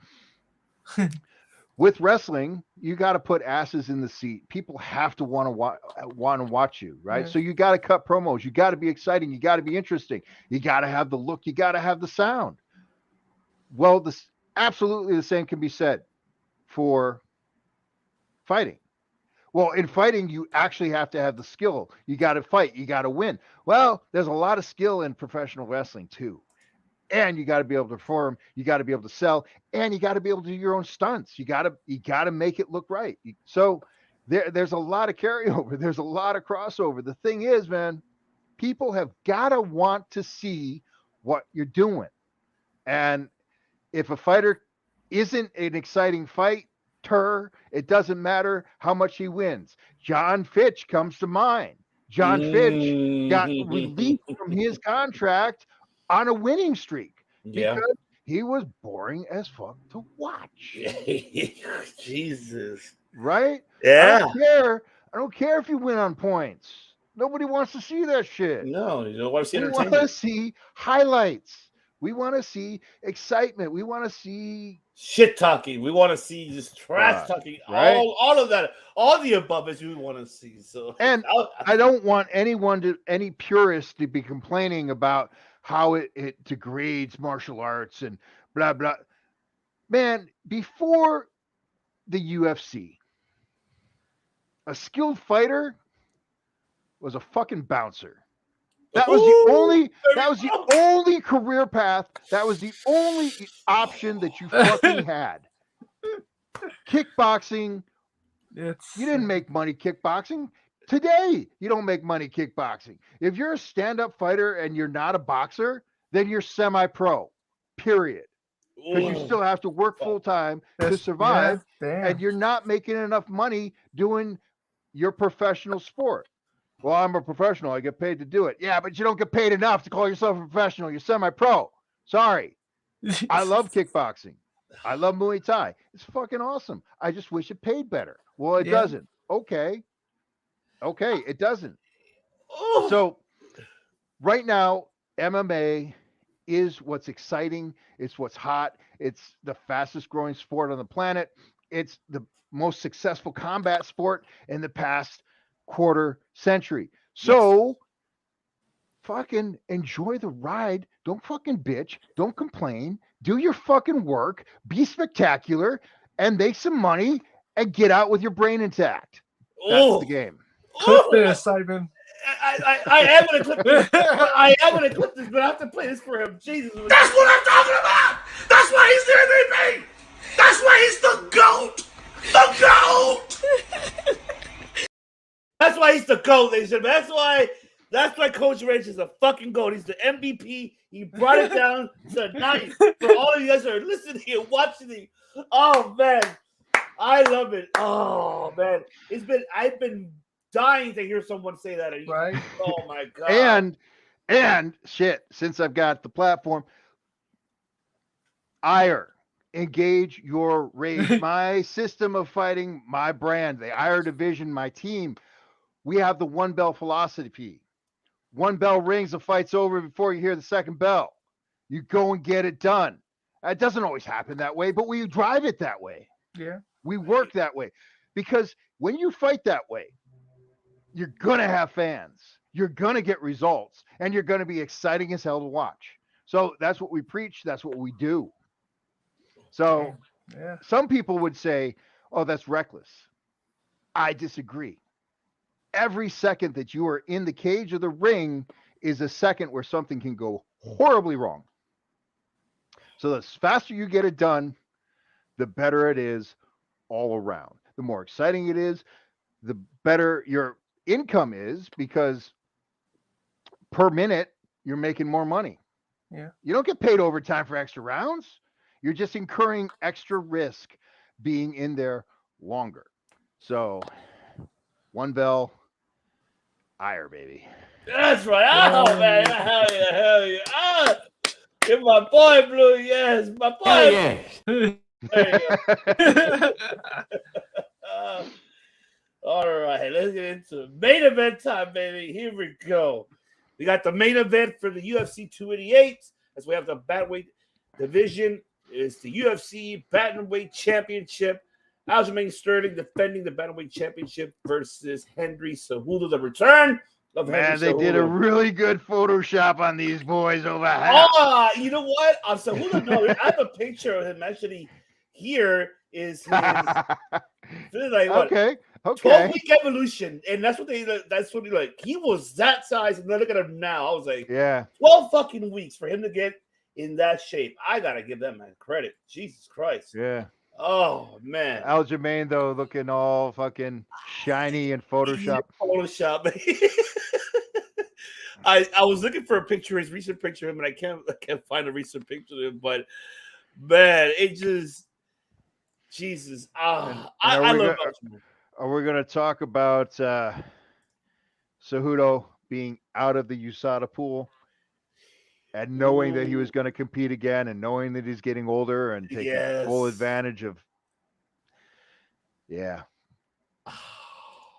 With wrestling, you got to put asses in the seat. People have to want to watch you, right? Yeah. So you got to cut promos. You got to be exciting. You got to be interesting. You got to have the look. You got to have the sound. Well, absolutely the same can be said for fighting. Well, in fighting, you actually have to have the skill. You got to fight. You got to win. Well, there's a lot of skill in professional wrestling too. And you got to be able to perform. You got to be able to sell, and you got to be able to do your own stunts. You got to make it look right. So there's a lot of carryover. There's a lot of crossover. The thing is, man, people have got to want to see what you're doing. And if a fighter isn't an exciting fighter, it doesn't matter how much he wins. John Fitch comes to mind. John Fitch got released from his contract on a winning streak because he was boring as fuck to watch. Jesus. Right? Yeah. I don't care if you win on points. Nobody wants to see that shit. No, you don't want to see entertainment. We want to see highlights. We want to see excitement. We want to see shit talking. We want to see just trash talking. Right? All of that. All the above is we want to see. So, and I don't want any purist to be complaining about how it degrades martial arts and blah, blah. Man, before the UFC, a skilled fighter was a fucking bouncer. That was the only career path. That was the only option that you fucking had. Kickboxing. You didn't make money kickboxing. Today, you don't make money kickboxing. If you're a stand-up fighter and you're not a boxer, then you're semi-pro, period. Because you still have to work full-time to survive, and you're not making enough money doing your professional sport. Well, I'm a professional. I get paid to do it. Yeah, but you don't get paid enough to call yourself a professional. You're semi-pro. Sorry. I love kickboxing. I love Muay Thai. It's fucking awesome. I just wish it paid better. Well, it doesn't. Okay, it doesn't. So right now, MMA is what's exciting. It's what's hot. It's the fastest growing sport on the planet. It's the most successful combat sport in the past quarter century. So fucking enjoy the ride. Don't fucking bitch. Don't complain. Do your fucking work. Be spectacular and make some money and get out with your brain intact. That's the game. Clip this, Simon. I am gonna clip this. I am gonna clip this, but I have to play this for him. Jesus. That's what I'm talking about. That's why he's the MVP. That's why he's the GOAT. The GOAT. That's why he's the GOAT, ladies and gentlemen. That's why Coach Rage is a fucking GOAT. He's the MVP. He brought it down tonight for all of you guys that are listening and watching it. Oh man, I love it. Oh man, I've been dying to hear someone say that. Right? Oh my god. And shit, since I've got the platform, ire, engage your rage. My system of fighting, my brand, the ire division, my team. We have the one bell philosophy. One bell rings, the fight's over before you hear the second bell. You go and get it done. It doesn't always happen that way, but we drive it that way. Yeah. We work that way. Because when you fight that way, you're going to have fans. You're going to get results. And you're going to be exciting as hell to watch. So that's what we preach. That's what we do. So some people would say, oh, that's reckless. I disagree. Every second that you are in the cage of the ring is a second where something can go horribly wrong. So the faster you get it done, the better it is all around. The more exciting it is, the better your income is, because per minute you're making more money. Yeah. You don't get paid overtime for extra rounds. You're just incurring extra risk being in there longer. So one bell, ire, baby. That's right. Oh man, hell yeah. Ah, get my boy Blue, yes, my boy. There you go. All right, let's get into main event time, baby. Here we go. We got the main event for the UFC 288. As we have the bantamweight division, is the UFC Bantamweight Championship. Aljamain Sterling defending the Bantamweight Championship versus Henry Cejudo. The return of Henry Cejudo. They did a really good Photoshop on these boys over here. Oh, you know what? Cejudo, no, I have a picture of him actually. Here is his like what? Okay. 12-week evolution, and that's what he like. He was that size, and then look at him now. I was like, 12 fucking weeks for him to get in that shape. I gotta give that man credit. Jesus Christ. Yeah. Oh man. Aljamain though looking all fucking shiny and Photoshop. I was looking for a picture, his recent picture of him, and I can't find a recent picture of him, but man, it just Jesus. I love Aljamain. We're going to talk about Cejudo being out of the USADA pool and knowing that he was going to compete again and knowing that he's getting older and taking full advantage of. Yeah.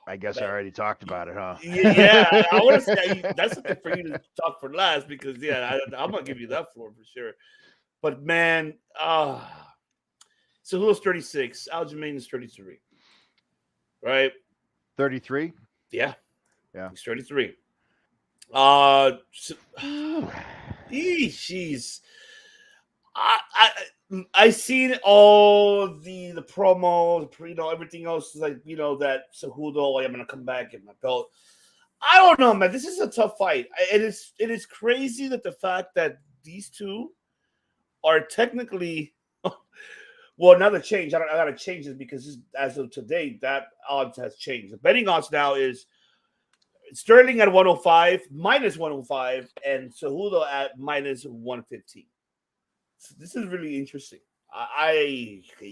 I guess I already talked about it, huh? Yeah. I want to say that's something for you to talk for last because, I'm going to give you that floor for sure. But, man, Cejudo's 36. Aljamain is 33. Right, 33. Yeah, yeah. He's 33. Jeez. I seen all the promos, everything else like that Cejudo. I'm gonna come back and my belt. I don't know, man. This is a tough fight. It is crazy that the fact that these two are technically. Well, now the change. I got to change this because as of today, that odds has changed. The betting odds now is Sterling at 105, minus 105, and Cejudo at minus 115. So this is really interesting. This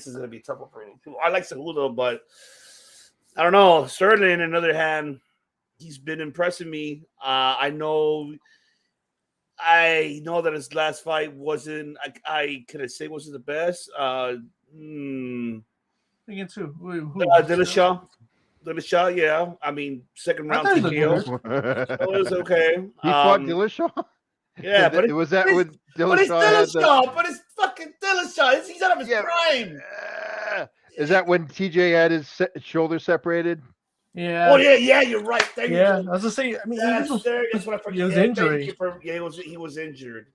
is going to be tough for me. I like Cejudo, but I don't know. Sterling, on the other hand, he's been impressing me. I know that his last fight wasn't. I can I say wasn't the best. Against who? Dillashaw, yeah. I mean, second round TKO. So it was okay. He fought Dillashaw. Yeah, but was that with Dillashaw? But it's Dillashaw. But it's fucking Dillashaw. He's out of his prime. Is that when TJ had his shoulder separated? Yeah. Oh yeah. You're right. There you go. I was gonna say. I mean, that's what I forgot. He was injured. He was injured.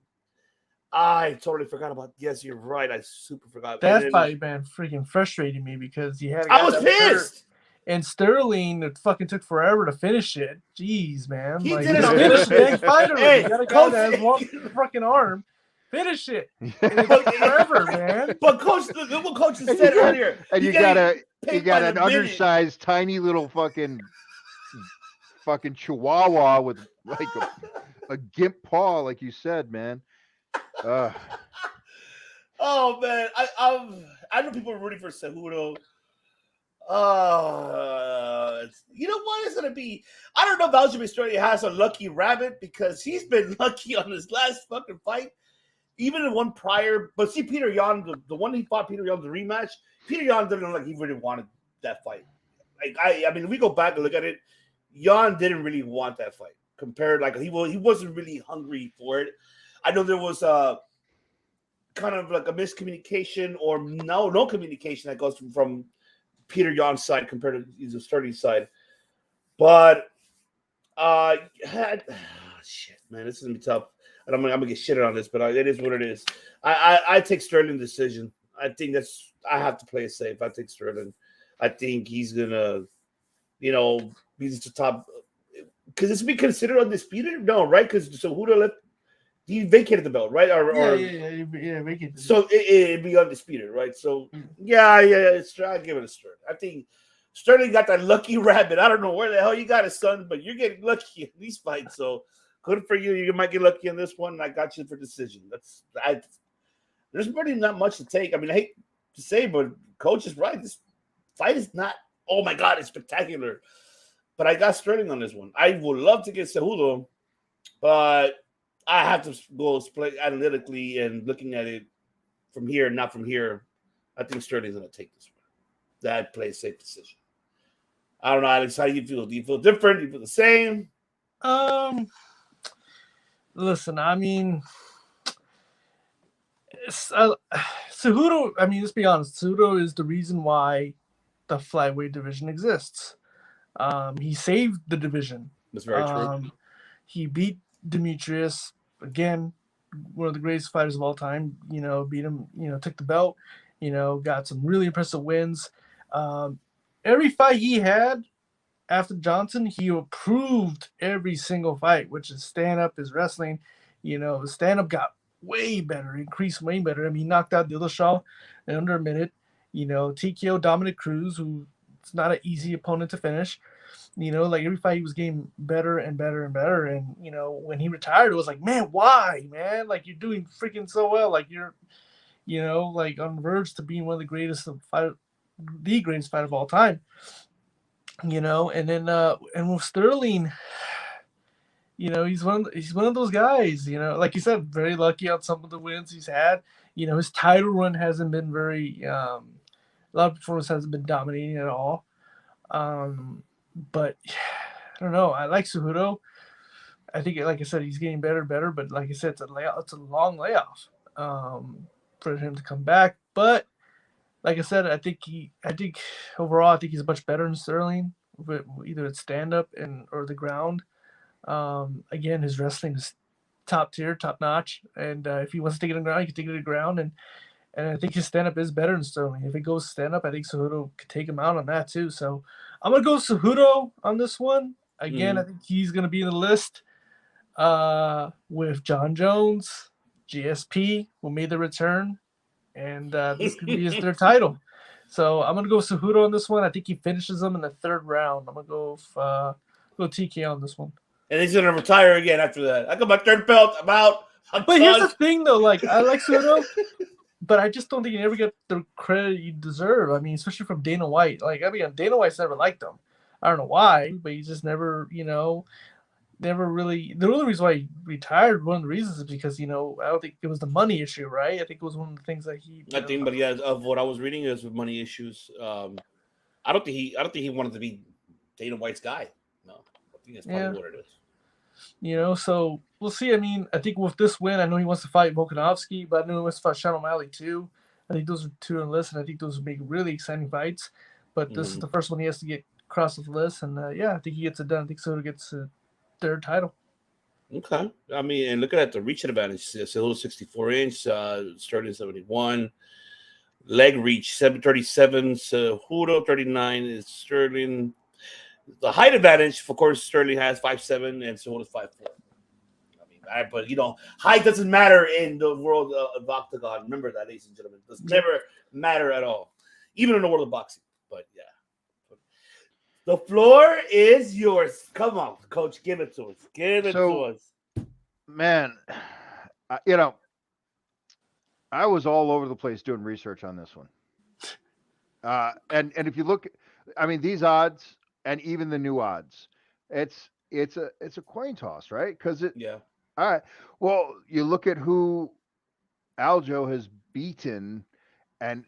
I totally forgot about. Yes, you're right. I super forgot. That fight, man, freaking frustrated me because you had a guy I was that was hurt, pissed. and Sterling, it fucking took forever to finish it. Jeez, man. He Like, did it just on finish the dang purpose. fight already. Hey, You got a guy coach, that has one fucking arm. Finish it. And it took forever, man. But coach, look what coach said earlier. And you got an undersized, tiny little fucking chihuahua with like a gimp paw, like you said, man. Oh man, I know people are rooting for Cejudo. You know what it's gonna be? I don't know if Aljamain Sterling has a lucky rabbit because he's been lucky on his last fucking fight, even in one prior. But see, Peter Yan, the one he fought Peter Yan, the rematch. Peter Yan didn't look like he really wanted that fight. Like I mean, if we go back and look at it, Yan didn't really want that fight. Compared, like he wasn't really hungry for it. I know there was kind of like a miscommunication or no communication that goes from Peter Yan's side compared to the Sterling side. But shit, man, this is gonna be tough. And I'm gonna get shitted on this, but it is what it is. I take Sterling decision. I think I have to play it safe. I take Sterling. I think he's gonna, he's the top. Because it's be considered undisputed? No, right? Because Cejudo left. He vacated the belt, right? Yeah, vacated. So it'd be undisputed, right? So yeah. I give it a Sterling. I think Sterling got that lucky rabbit. I don't know where the hell you got it, son, but you're getting lucky in these fights. So good for you. You might get lucky in this one. And I got you for decision. There's really not much to take. I mean, I hate to say, but coach is right. This fight is not. Oh my God, it's spectacular. But I got Sterling on this one. I would love to get Cejudo, but I have to go split analytically and looking at it from here, not from here. I think Sterling's going to take this one. That plays safe decision. I don't know, Alex. How do you feel? Do you feel different? Do you feel the same? Listen, I mean, Cejudo. I mean, let's be honest. Cejudo is the reason why the flyweight division exists. He saved the division. That's very true. He beat Demetrius again, one of the greatest fighters of all time. Beat him. Took the belt. Got some really impressive wins. Every fight he had after Johnson, he improved every single fight, which is stand up, his wrestling. The stand up got way better, increased way better. I mean, he knocked out Dillashaw in under a minute. TKO Dominic Cruz, who it's not an easy opponent to finish. Like every fight he was getting better and better and better. And, when he retired, it was like, man, why, man? Like, you're doing freaking so well. Like, you're, like on the verge to being one of the greatest the greatest fighter of all time. And then, and with Sterling, he's one of those guys, like you said, very lucky on some of the wins he's had. His title run hasn't been very, a lot of performance hasn't been dominating at all. But I don't know. I like Cejudo. I think, like I said, he's getting better and better. But like I said, it's a long layoff for him to come back. But like I said, I think overall, I think he's much better than Sterling. But either it's stand up or the ground. Again, his wrestling is top tier, top notch. And if he wants to take it on the ground, he can take it to the ground. And I think his stand up is better than Sterling. If it goes stand up, I think Cejudo could take him out on that too. So I'm gonna go Cejudo on this one. Again, I think he's gonna be in the list with John Jones, GSP, who made the return, and this could be his third title. So I'm gonna go Cejudo on this one. I think he finishes him in the third round. I'm gonna go TK on this one. And he's gonna retire again after that. I got my third belt. I'm out. But here's the thing, though. Like, I like Cejudo, but I just don't think you ever get the credit you deserve. I mean, especially from Dana White. Like, I mean, Dana White's never liked him. I don't know why, but he just never, never really. The only reason why he retired, one of the reasons is because, I don't think it was the money issue, right? I think it was one of the things that he. But yeah, of what I was reading is with money issues. I don't think he wanted to be Dana White's guy. No, I think that's probably what it is. So we'll see. I mean, I think with this win, I know he wants to fight Volkanovski, but I know he wants to fight Sean O'Malley too. I think those are two on the list, and I think those would make really exciting fights. But this is the first one he has to get across the list, and I think he gets it done. I think Soto gets a third title. Okay. I mean, and looking at the reach advantage, Cejudo 64-inch, Sterling 71. Leg reach 737, Cejudo 39 is Sterling. The height advantage, of course, Sterling has 5'7" and Cejudo is 5'4". I mean, but height doesn't matter in the world of octagon. Remember that, ladies and gentlemen, it does never matter at all, even in the world of boxing. But yeah, the floor is yours. Come on, Coach, give it to us. Give it to us. Man, I was all over the place doing research on this one. And if you look, I mean, these odds and even the new odds, it's a coin toss, right? Because Yeah. All right. Well, you look at who Aljo has beaten, and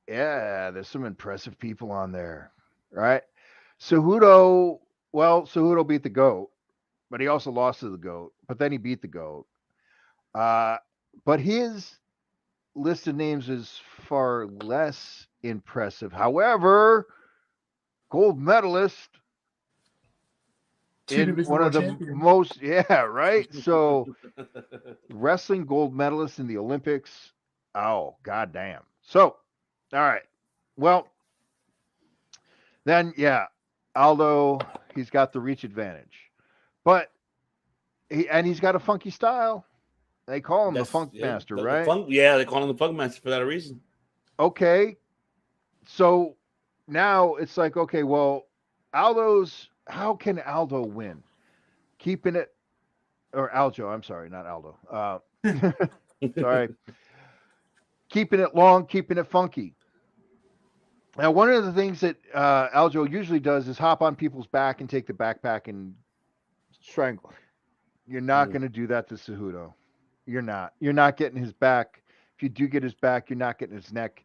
yeah, there's some impressive people on there, right? Cejudo, Cejudo beat the GOAT, but he also lost to the GOAT, but then he beat the GOAT. But his list of names is far less impressive. However, gold medalist in one of the most, yeah, right? So wrestling gold medalist in the Olympics. Oh, goddamn. So, all right. Well, then, yeah, Aldo, he's got the reach advantage, but he's got a funky style. They call him the Funk Master, right? They call him the Funk Master for that reason. Okay. So now it's like, okay, well, how can Aldo win? Keeping it, or Aljo, I'm sorry, not Aldo. Sorry. Keeping it long, keeping it funky. Now, one of the things that Aljo usually does is hop on people's back and take the backpack and strangle. You're not going to do that to Cejudo. You're not. You're not getting his back. If you do get his back, you're not getting his neck,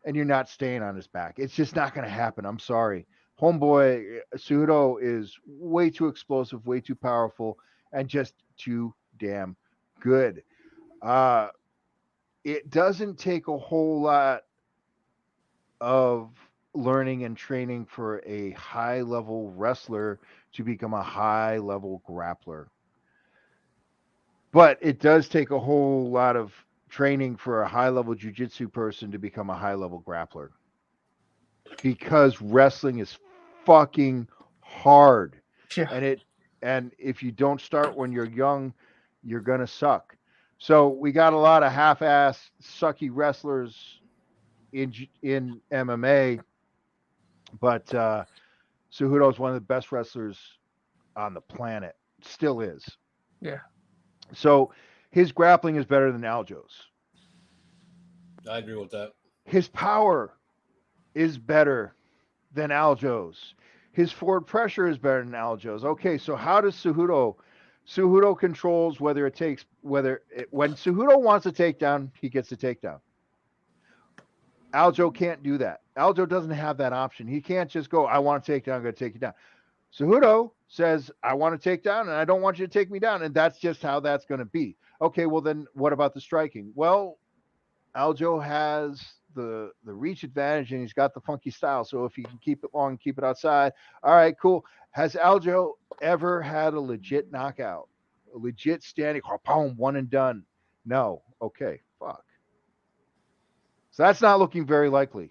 and you're not staying on his back. It's just not going to happen. I'm sorry. Homeboy, Cejudo is way too explosive, way too powerful, and just too damn good. It doesn't take a whole lot of learning and training for a high level wrestler to become a high level grappler. But it does take a whole lot of training for a high level jiu-jitsu person to become a high level grappler. Because wrestling is fucking hard. Yeah. And if you don't start when you're young, you're going to suck. So we got a lot of half-ass sucky wrestlers in MMA, but Cejudo is one of the best wrestlers on the planet. Still is. Yeah. So his grappling is better than Aljo's. I agree with that. His power is better than Aljo's. His forward pressure is better than Aljo's. Okay, so how does Cejudo? Cejudo controls when Cejudo wants a takedown, he gets a takedown. Aljo can't do that. Aljo doesn't have that option. He can't just go, I want to take down, I'm going to take you down. Cejudo says, I want to take down, and I don't want you to take me down. And that's just how that's going to be. Okay, well, then what about the striking? Well, Aljo has the reach advantage, and he's got the funky style. So if he can keep it long, keep it outside, all right, cool. Has Aljo ever had a legit knockout? A legit standing, boom, one and done? No. Okay, fuck. So that's not looking very likely.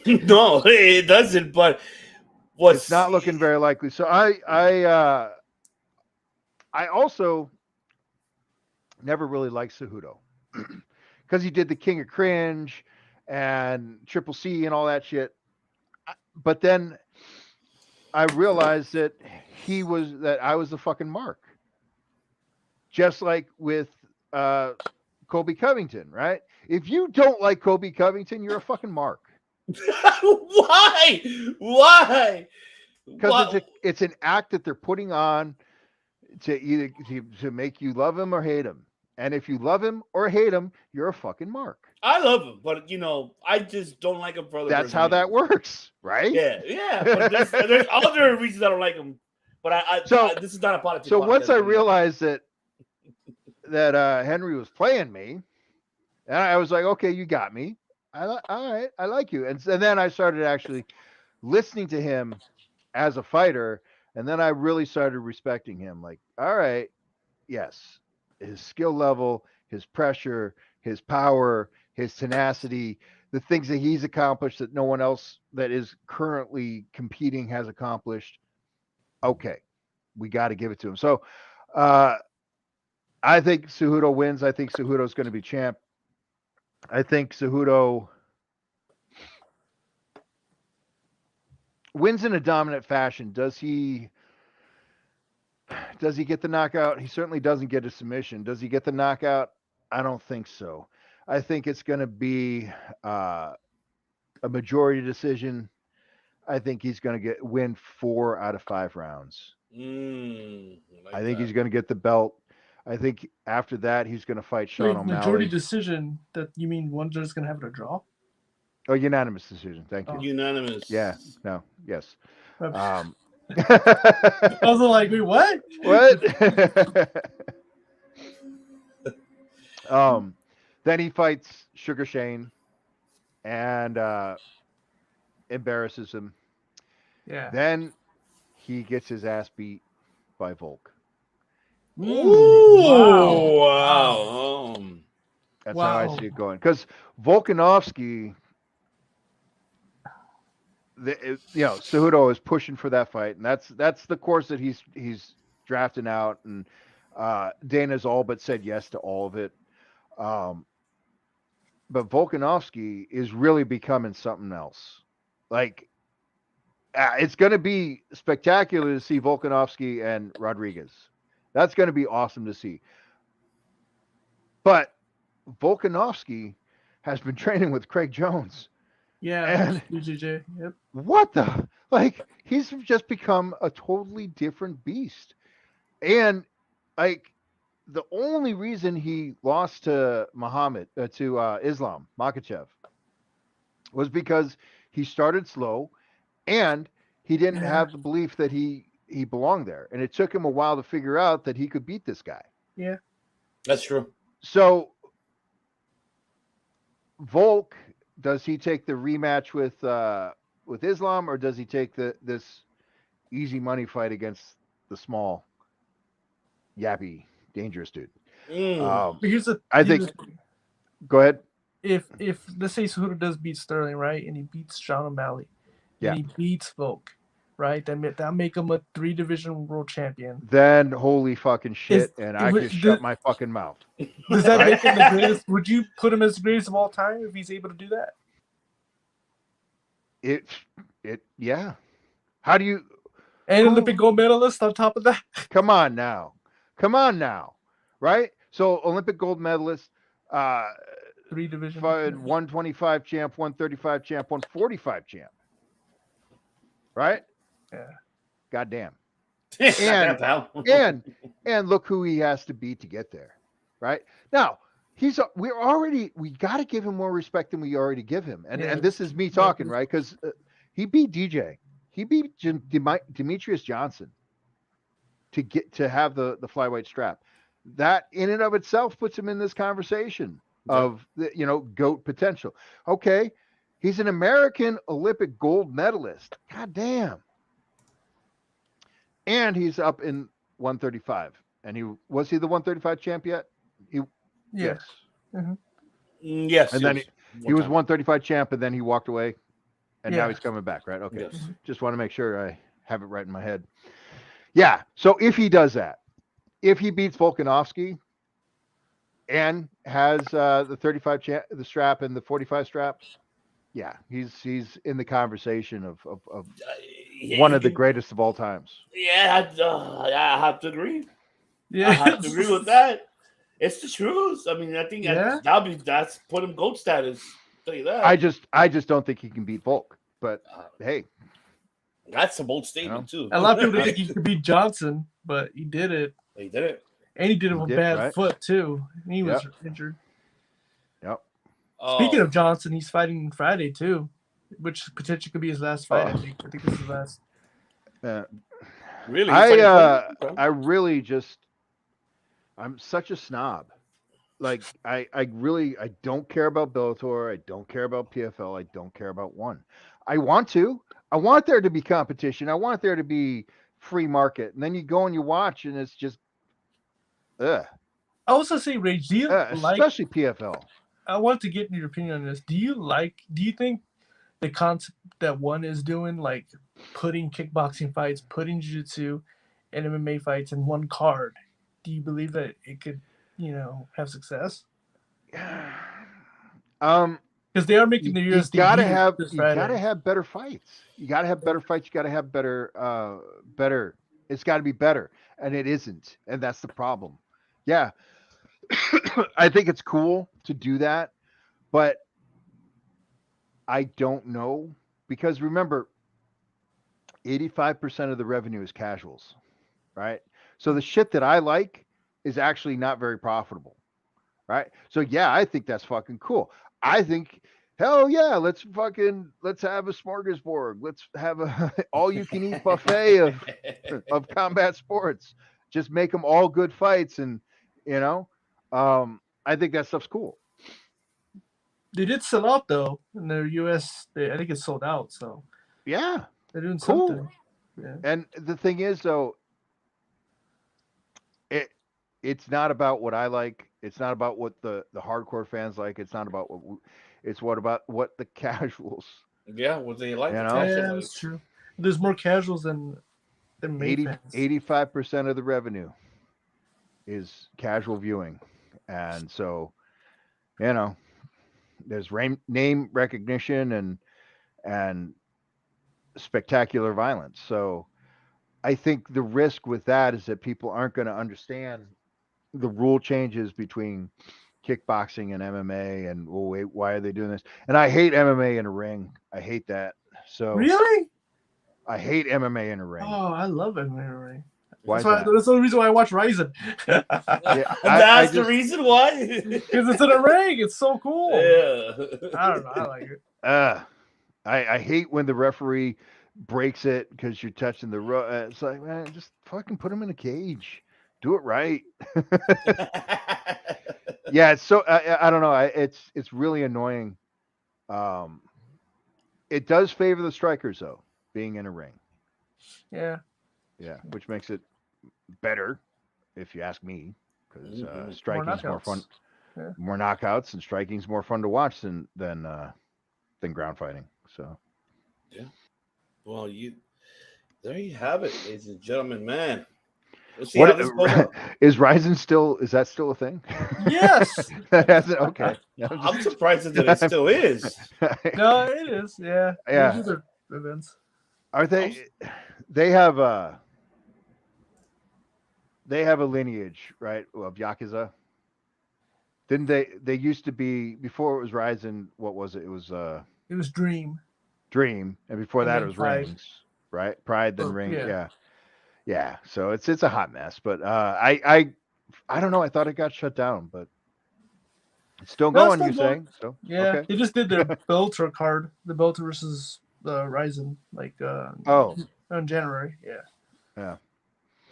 No, it doesn't. But it's not looking very likely. So I also never really liked Cejudo because he did the King of Cringe and Triple C and all that shit. But then I realized that I was the fucking mark. Just like with Colby Covington, right? If you don't like Colby Covington, you're a fucking mark. Why? Why? Because it's an act that they're putting on to make you love him or hate him. And if you love him or hate him, you're a fucking mark. I love him, but I just don't like him for other That's how that works, right? Yeah. But there's other reasons I don't like him. But this is not a politics. So once I realized that Henry was playing me, and I was like, okay, you got me. All right, I like you. And then I started actually listening to him as a fighter, and then I really started respecting him. Like, all right, yes, his skill level, his pressure, his power, his tenacity, the things that he's accomplished that no one else that is currently competing has accomplished. Okay, we got to give it to him. So uh, I think Cejudo wins. I think Cejudo's going to be champ. I think Cejudo wins in a dominant fashion. Does he get the knockout? He certainly doesn't get a submission. Does he get the knockout? I don't think so. I think it's going to be a majority decision. I think he's going to win 4 out of 5 rounds. I think he's going to get the belt. I think after that he's going to fight Sean O'Malley. Majority decision. That you mean one judge is going to have it a draw? Oh, unanimous decision. Thank you. Unanimous. Yeah. No. Yes. I was like, wait, what? What? Then he fights Sugar Shane and embarrasses him. Yeah. Then he gets his ass beat by Volk. Ooh, wow. That's how I see it going. Because Volkanovski, Cejudo is pushing for that fight, and that's the course that he's drafting out, and Dana's all but said yes to all of it. But Volkanovski is really becoming something else. Like, it's going to be spectacular to see Volkanovski and Rodriguez. That's going to be awesome to see. But Volkanovski has been training with Craig Jones. Yeah, and BJJ. Yep. What the? Like, he's just become a totally different beast. And like, the only reason he lost to Islam Makhachev was because he started slow and he didn't have the belief that he belonged there. And it took him a while to figure out that he could beat this guy. Yeah. That's true. So Volk, does he take the rematch with Islam, or does he take this easy money fight against the small, yappy, dangerous dude? Go ahead. If let's say Cejudo does beat Sterling, right, and he beats Sean O'Malley, and he beats Volk, right, that make him a 3-division world champion. Then holy fucking shit, I just shut my fucking mouth. Does that make him the greatest? Would you put him as the greatest of all time if he's able to do that? Yeah. How do you? And Olympic gold medalist on top of that. Come on now, right? So Olympic gold medalist, 3-division, 125 champ, 135 champ, 145 champ, right? Yeah. Goddamn. And look who he has to beat to get there, right? Now we got to give him more respect than we already give him, and this is me talking, right? Because he beat DJ, he beat Demetrius Johnson to have the flyweight strap. That in and of itself puts him in this conversation of the GOAT potential. Okay, he's an American Olympic gold medalist. God damn. And he's up in 135. And was he the 135 champ yet? Yes. Mm-hmm. Yes. And then he was 135 champ, and then he walked away, and now he's coming back, right? Okay. Yes. Just want to make sure I have it right in my head. Yeah. So if he does that, if he beats Volkanovski and has the 35 the strap and the 45 strap, yeah, he's in the conversation of one of the greatest of all times. Yeah, I have to agree. Yeah, I have to agree with that. It's the truth. I mean, I think that's put him GOAT status. I'll tell you that. I just don't think he can beat Volk. But hey, that's a bold statement too. A lot of people think he could beat Johnson, but he did it. He did it, and he did it with a bad foot too. He was injured. Yep. Speaking of Johnson, he's fighting Friday too, which potentially could be his last fight. I think this is his last. Really? I really just, I'm such a snob. Like I don't care about Bellator. I don't care about PFL. I don't care about ONE. I want there to be competition. I want there to be free market. And then you go and you watch, and it's just Ugh. I also say, Rage, do you like? Especially PFL. I want to get your opinion on this. Do you think the concept that one is doing, like putting kickboxing fights, putting jiu-jitsu and MMA fights in one card, do you believe that it could, have success? Because they are making You, the you US gotta debut have this you gotta Friday. have better fights. You gotta have better fights. You gotta have better. It's got to be better, and it isn't, and that's the problem. Yeah, I think it's cool to do that, but I don't know because remember, 85% of the revenue is casuals, right? So the shit that I like is actually not very profitable, right? So yeah, I think that's fucking cool. I think hell yeah, let's have a smorgasbord. Let's have a all you can eat buffet of combat sports. Just make them all good fights and you know, I think that stuff's cool. They did sell out though in the US. I think it's sold out, so Yeah, they're doing cool. something. Yeah. And the thing is though, it it's not about what I like. It's not about what the hardcore fans like. It's not about it's what about what the casuals, Yeah, what they like you the know? casual Yeah, that's likes. true. There's more casuals than May 80 fans. 85% of the revenue is casual viewing. And so, you know, there's name recognition and spectacular violence. So, I think the risk with that is that people aren't going to understand the rule changes between kickboxing and MMA and well, wait, why are they doing this? And I hate MMA in a ring. I hate that. So Really? I hate MMA in a ring. Oh, I love MMA. Why is That's that? the only reason why I watch Ryzen. Yeah, I That's the just reason why. Because it's in a ring. It's so cool. Yeah. I don't know. I like it. uh I hate when the referee breaks it because you're touching the it's like man, just fucking put him in a cage. Do it right. Yeah, it's so I don't know. It's really annoying. Um, it does favor the strikers though, being in a ring. Yeah. Yeah, which makes it better if you ask me, because Mhm. More striking's more fun, knockouts. Yeah. more knockouts, and striking's more fun to watch than ground fighting. So Yeah. Well, there you have it, ladies and gentlemen. Man, we'll see how what this goes on. is Ryzen still? Is that still a thing? Yes. That hasn't. Okay. Yeah, I'm surprised that it still is. No, it is. Yeah. They yeah. do their events. Are I'm, they? They have a. They have a lineage, right, of yakuza. Didn't they? They used to be before it was Ryzen. What was it? It was It was Dream. Dream, and before And that it then was Pride. Rings, right? Pride, then Oh, Ring. yeah. Yeah, yeah. So it's a hot mess. But I don't know. I thought it got shut down, but it's still No, it's going. still You going. saying so? Yeah. Okay. They just did their Belter card. The Belter versus the Ryzen. Like, Oh, in January. Yeah. yeah,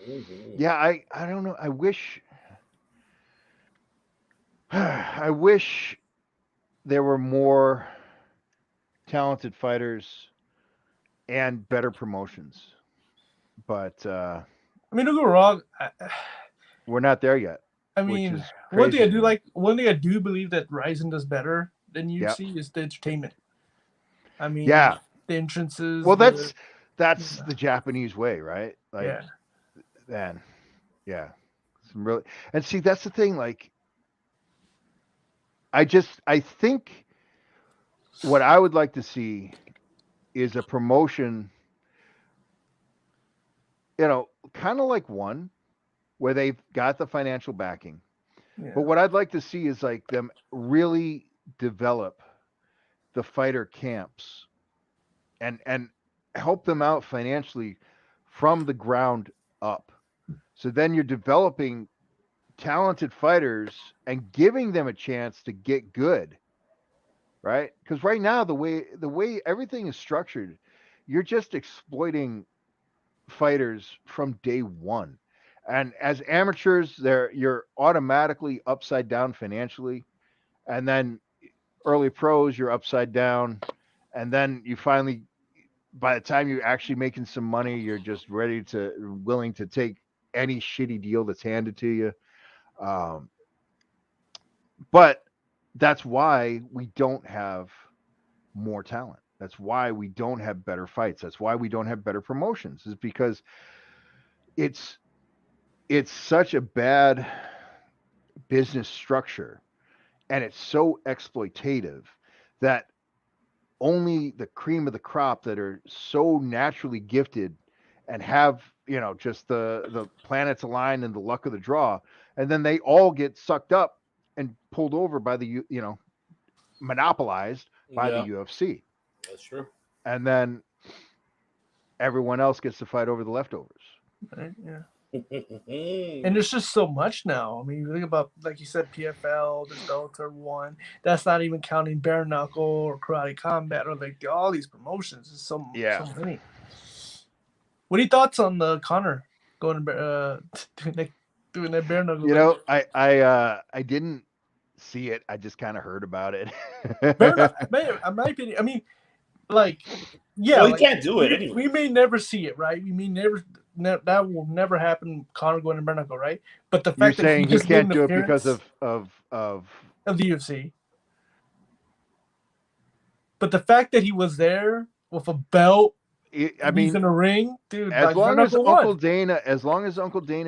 Mhm. yeah. I don't know. I wish. I wish there were more talented fighters and better promotions, but I mean, don't get me wrong. we're not there yet, I which mean, is crazy to me. one thing I do believe that Ryzen does better than Yeah, UFC is the entertainment. I mean, yeah. the entrances, Well, the that's the Japanese way, right? Like, yeah, man, yeah, some really. And see, that's the thing. Like, I think what I would like to see is a promotion, kind of like one where they've got the financial backing. yeah, But what I'd like to see is like them really develop the fighter camps and help them out financially from the ground up. So then you're developing talented fighters and giving them a chance to get good, right? Because right now the way everything is structured, you're just exploiting fighters from day one. And as amateurs, you're automatically upside down financially, and then early pros, you're upside down, and then you finally, by the time you're actually making some money, you're just willing to take any shitty deal that's handed to you. But that's why we don't have more talent. That's why we don't have better fights. That's why we don't have better promotions, is because it's such a bad business structure, and it's so exploitative that only the cream of the crop that are so naturally gifted and have, just the planets aligned and the luck of the draw, and then they all get sucked up and pulled over by the monopolized by the Yeah, UFC, that's true. and then everyone else gets to fight over the leftovers. Right? Yeah. And there's just so much now. I mean, you think about, like you said, PFL, there's Bellator 1. That's not even counting bare knuckle or karate combat or like all these promotions. There's so many. What are your thoughts on the Connor going doing that bare knuckle? I didn't see it. I just kind of heard about it. In my opinion, I mean, like, yeah, well, he like, can't do it anyway. We may never see it, right? We may never. That will never happen. Connor going to bare knuckle, right? But the fact You're saying that he can't do it because of the UFC. But the fact that he was there with a belt, he's in a ring, dude. As long as Uncle Dana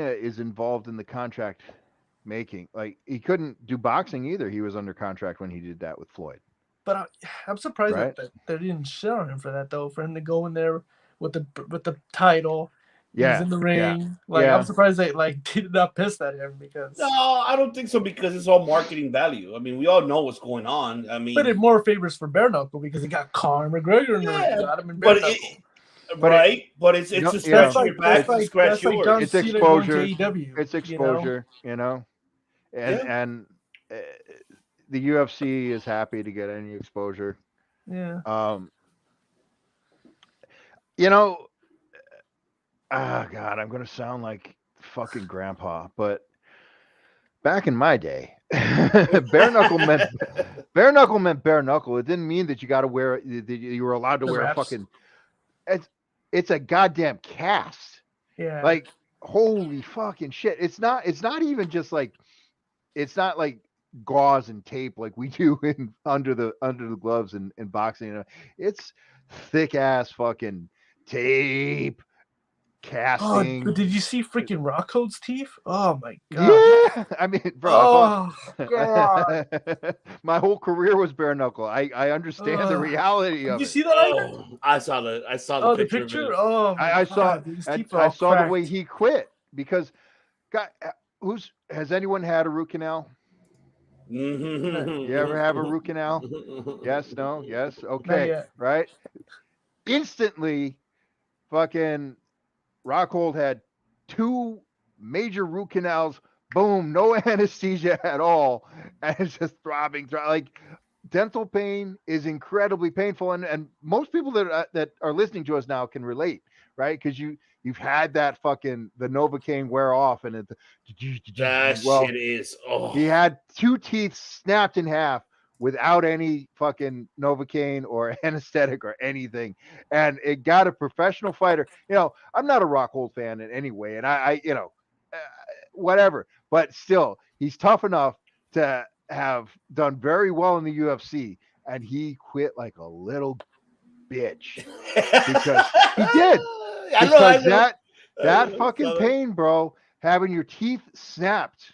is involved in the contract making, like, he couldn't do boxing either. He was under contract when he did that with Floyd. But I'm surprised that they didn't shit on him for that, though. For him to go in there with the title. Yeah, he's in the ring. Yeah. Like, I'm surprised they did not piss at him because. No, I don't think so, because it's all marketing value. I mean, we all know what's going on. I mean, but it more favors for bare knuckle because he got Conor McGregor in the ring. Got him in bare knuckle. But it's a scratch your back, scratch yours. It's exposure. It's exposure, and the UFC is happy to get any exposure. Yeah. Oh God, I'm gonna sound like fucking grandpa, but back in my day, bare knuckle meant bare knuckle. It didn't mean that you got to wear that you were allowed to wear a fucking. It's a goddamn cast. Yeah. Like, holy fucking shit! It's not even just like, it's not like gauze and tape like we do under the gloves in boxing. It's thick ass fucking tape. Casting. Oh, but did you see freaking Rocco's teeth? Oh my god! Yeah, I mean, bro. God. My whole career was bare knuckle. I understand the reality of it. Did you see that? I saw the picture. Oh, I saw the way he quit because, God, has anyone had a root canal? You ever have a root canal? Yes, no, yes, okay, right? Instantly, fucking Rockhold had 2 major root canals. Boom, no anesthesia at all, and it's just throbbing. Like, dental pain is incredibly painful, and most people that are listening to us now can relate, right? Because you've had that fucking the Novocaine wear off, and shit is. Oh. He had 2 teeth snapped in half without any fucking Novocaine or anesthetic or anything. And it got a professional fighter. I'm not a Rockhold fan in any way. And I whatever, but still, he's tough enough to have done very well in the UFC. And he quit like a little bitch because he did. Because that fucking pain, bro, having your teeth snapped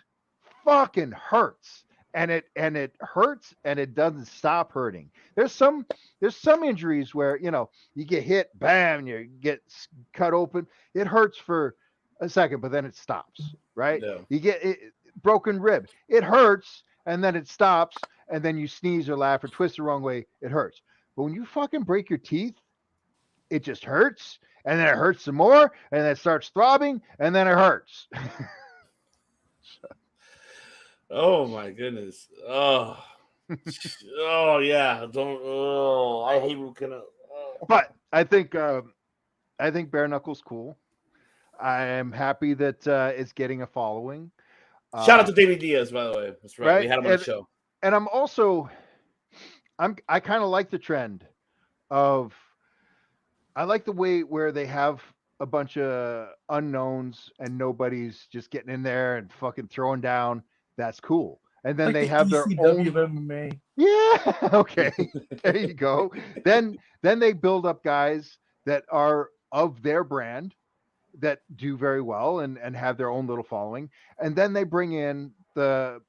fucking hurts. And it hurts, and it doesn't stop hurting. There's some injuries where you get hit, bam, you get cut open. It hurts for a second, but then it stops. Right? Yeah. You get broken rib. It hurts, and then it stops, and then you sneeze or laugh or twist the wrong way. It hurts. But when you fucking break your teeth, it just hurts, and then it hurts some more, and then it starts throbbing, and then it hurts. Oh my goodness! Oh yeah! I hate root canal. But I think bare knuckle's cool. I am happy that it's getting a following. Shout out to David Diaz, by the way. That's right. We had him on the show. And I kind of like the trend of. I like the way where they have a bunch of unknowns and nobody's just getting in there and fucking throwing down. That's cool. And then Like they the have their ECW own. of MMA. Yeah. Okay. There you go. Then they build up guys that are of their brand that do very well and have their own little following. And then they bring in the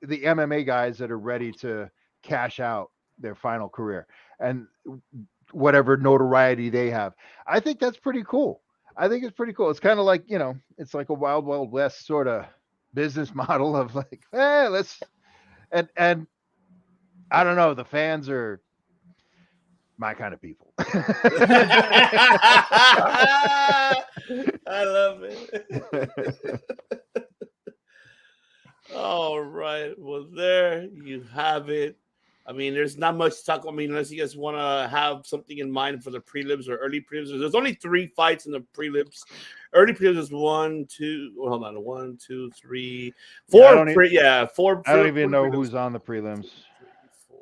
MMA guys that are ready to cash out their final career and whatever notoriety they have. I think that's pretty cool. I think it's pretty cool. It's kind of like, it's like a wild, wild west sort of business model of like, let's, and I don't know, the fans are my kind of people. I love it. All right. Well, there you have it. I mean, there's not much to talk about. I mean, unless you guys want to have something in mind for the prelims or early prelims. There's only 3 fights in the prelims. Early prelims is 1, 2. Well, hold on, 1, 2, 3, 4. Four. I don't even know prelims. who's on the prelims. 3, 4,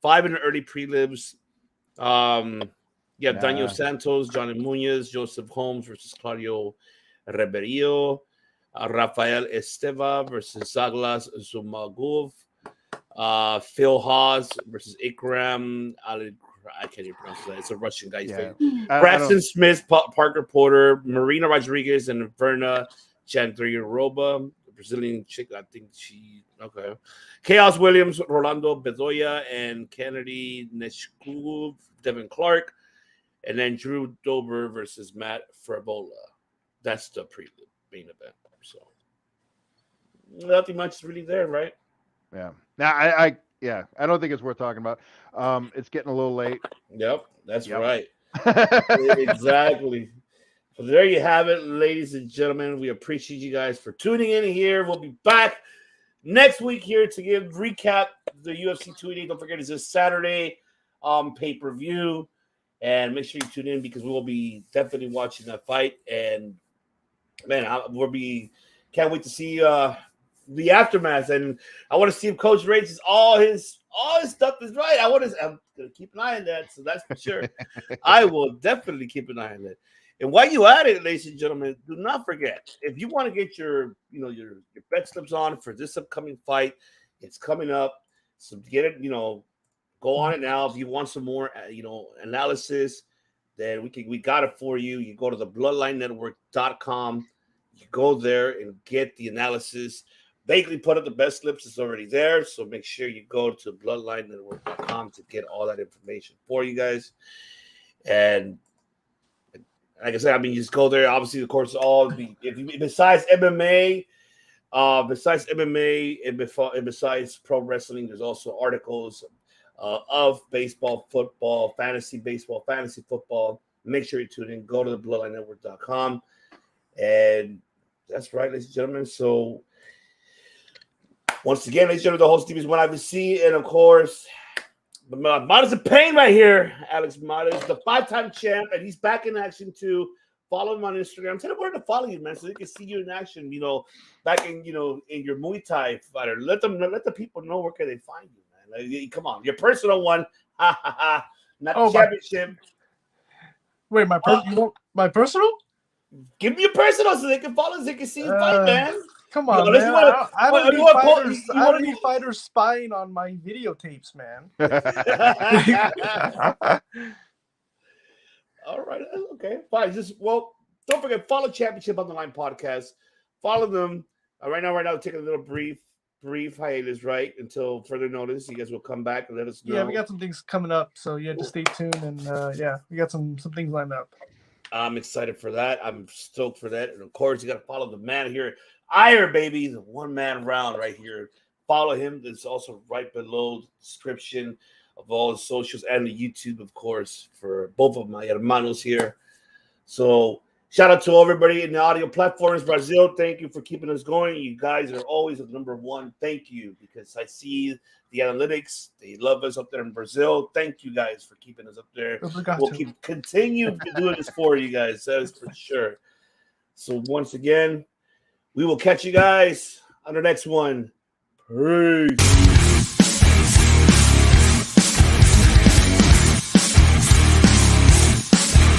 5 in the early prelims. Daniel Santos, Johnny Munoz, Joseph Holmes versus Claudio Ribeiro, Rafael Esteva versus Zaglas Zumagov, Phil Haas versus Ikram Ali. I can't even pronounce that. It's a Russian guy. Yeah. Braxton Smith, Parker Porter, Marina Rodriguez, and Verna Chandriroba, the Brazilian chick. I think she okay. Chaos Williams, Rolando Bedoya, and Kennedy Neshkov, Devin Clark, and then Drew Dober versus Matt Frabola. That's the main event. So nothing much really there, right? Yeah. Now I don't think it's worth talking about. It's getting a little late. Yep, that's right. Exactly. So there you have it, ladies and gentlemen. We appreciate you guys for tuning in here. We'll be back next week here to recap the UFC 288. Don't forget, it's this Saturday pay-per-view. And make sure you tune in because we will be definitely watching that fight. And man, can't wait to see the aftermath. And I want to see if Coach rates all his stuff is right. I'm gonna keep an eye on that, so that's for sure. I will definitely keep an eye on that. And while you at it, ladies and gentlemen, do not forget, if you want to get your bet slips on for this upcoming fight, it's coming up. So get it, go on it now. If you want some more, analysis, then we got it for you. You go to the bloodlinenetwork.com. You go there and get the analysis. Basically, put up the best slips. It's already there. So make sure you go to bloodlinenetwork.com to get all that information for you guys. And like I said, I mean, just go there. Obviously, of course, besides MMA and besides pro wrestling, there's also articles of baseball, football, fantasy football. Make sure you tune in. Go to the bloodlinenetwork.com. And that's right, ladies and gentlemen. So once again, ladies and gentlemen, the host team is One IVC, and of course, Matas of Pain right here. Alex Matas, the 5-time champ, and he's back in action too. Follow him on Instagram. Tell him where to follow you, man, so they can see you in action. Back in in your Muay Thai fighter. Let the people know where can they find you, man. Like, come on, your personal one, not the championship. Wait, my personal? Give me your personal so they can follow, so they can see you fight, man. Come on, man. I don't need fighters spying on my videotapes, man. All right. Okay. Fine. Don't forget, follow Championship on the Line podcast. Follow them. Right now, take a little brief hiatus, right? Until further notice. You guys will come back and let us know. Yeah, we got some things coming up. So, just stay tuned. And, we got some things lined up. I'm excited for that. I'm stoked for that. And, of course, you got to follow the man here. Ire, baby, the one-man round right here. Follow him. It's also right below the description of all the socials and the YouTube, of course, for both of my hermanos here. So shout out to everybody in the audio platforms. Brazil, thank you for keeping us going. You guys are always the number one. Thank you, because I see the analytics. They love us up there in Brazil. Thank you guys for keeping us up there. We'll continue doing this for you guys. That is for sure. So once again, we will catch you guys on the next one. Peace.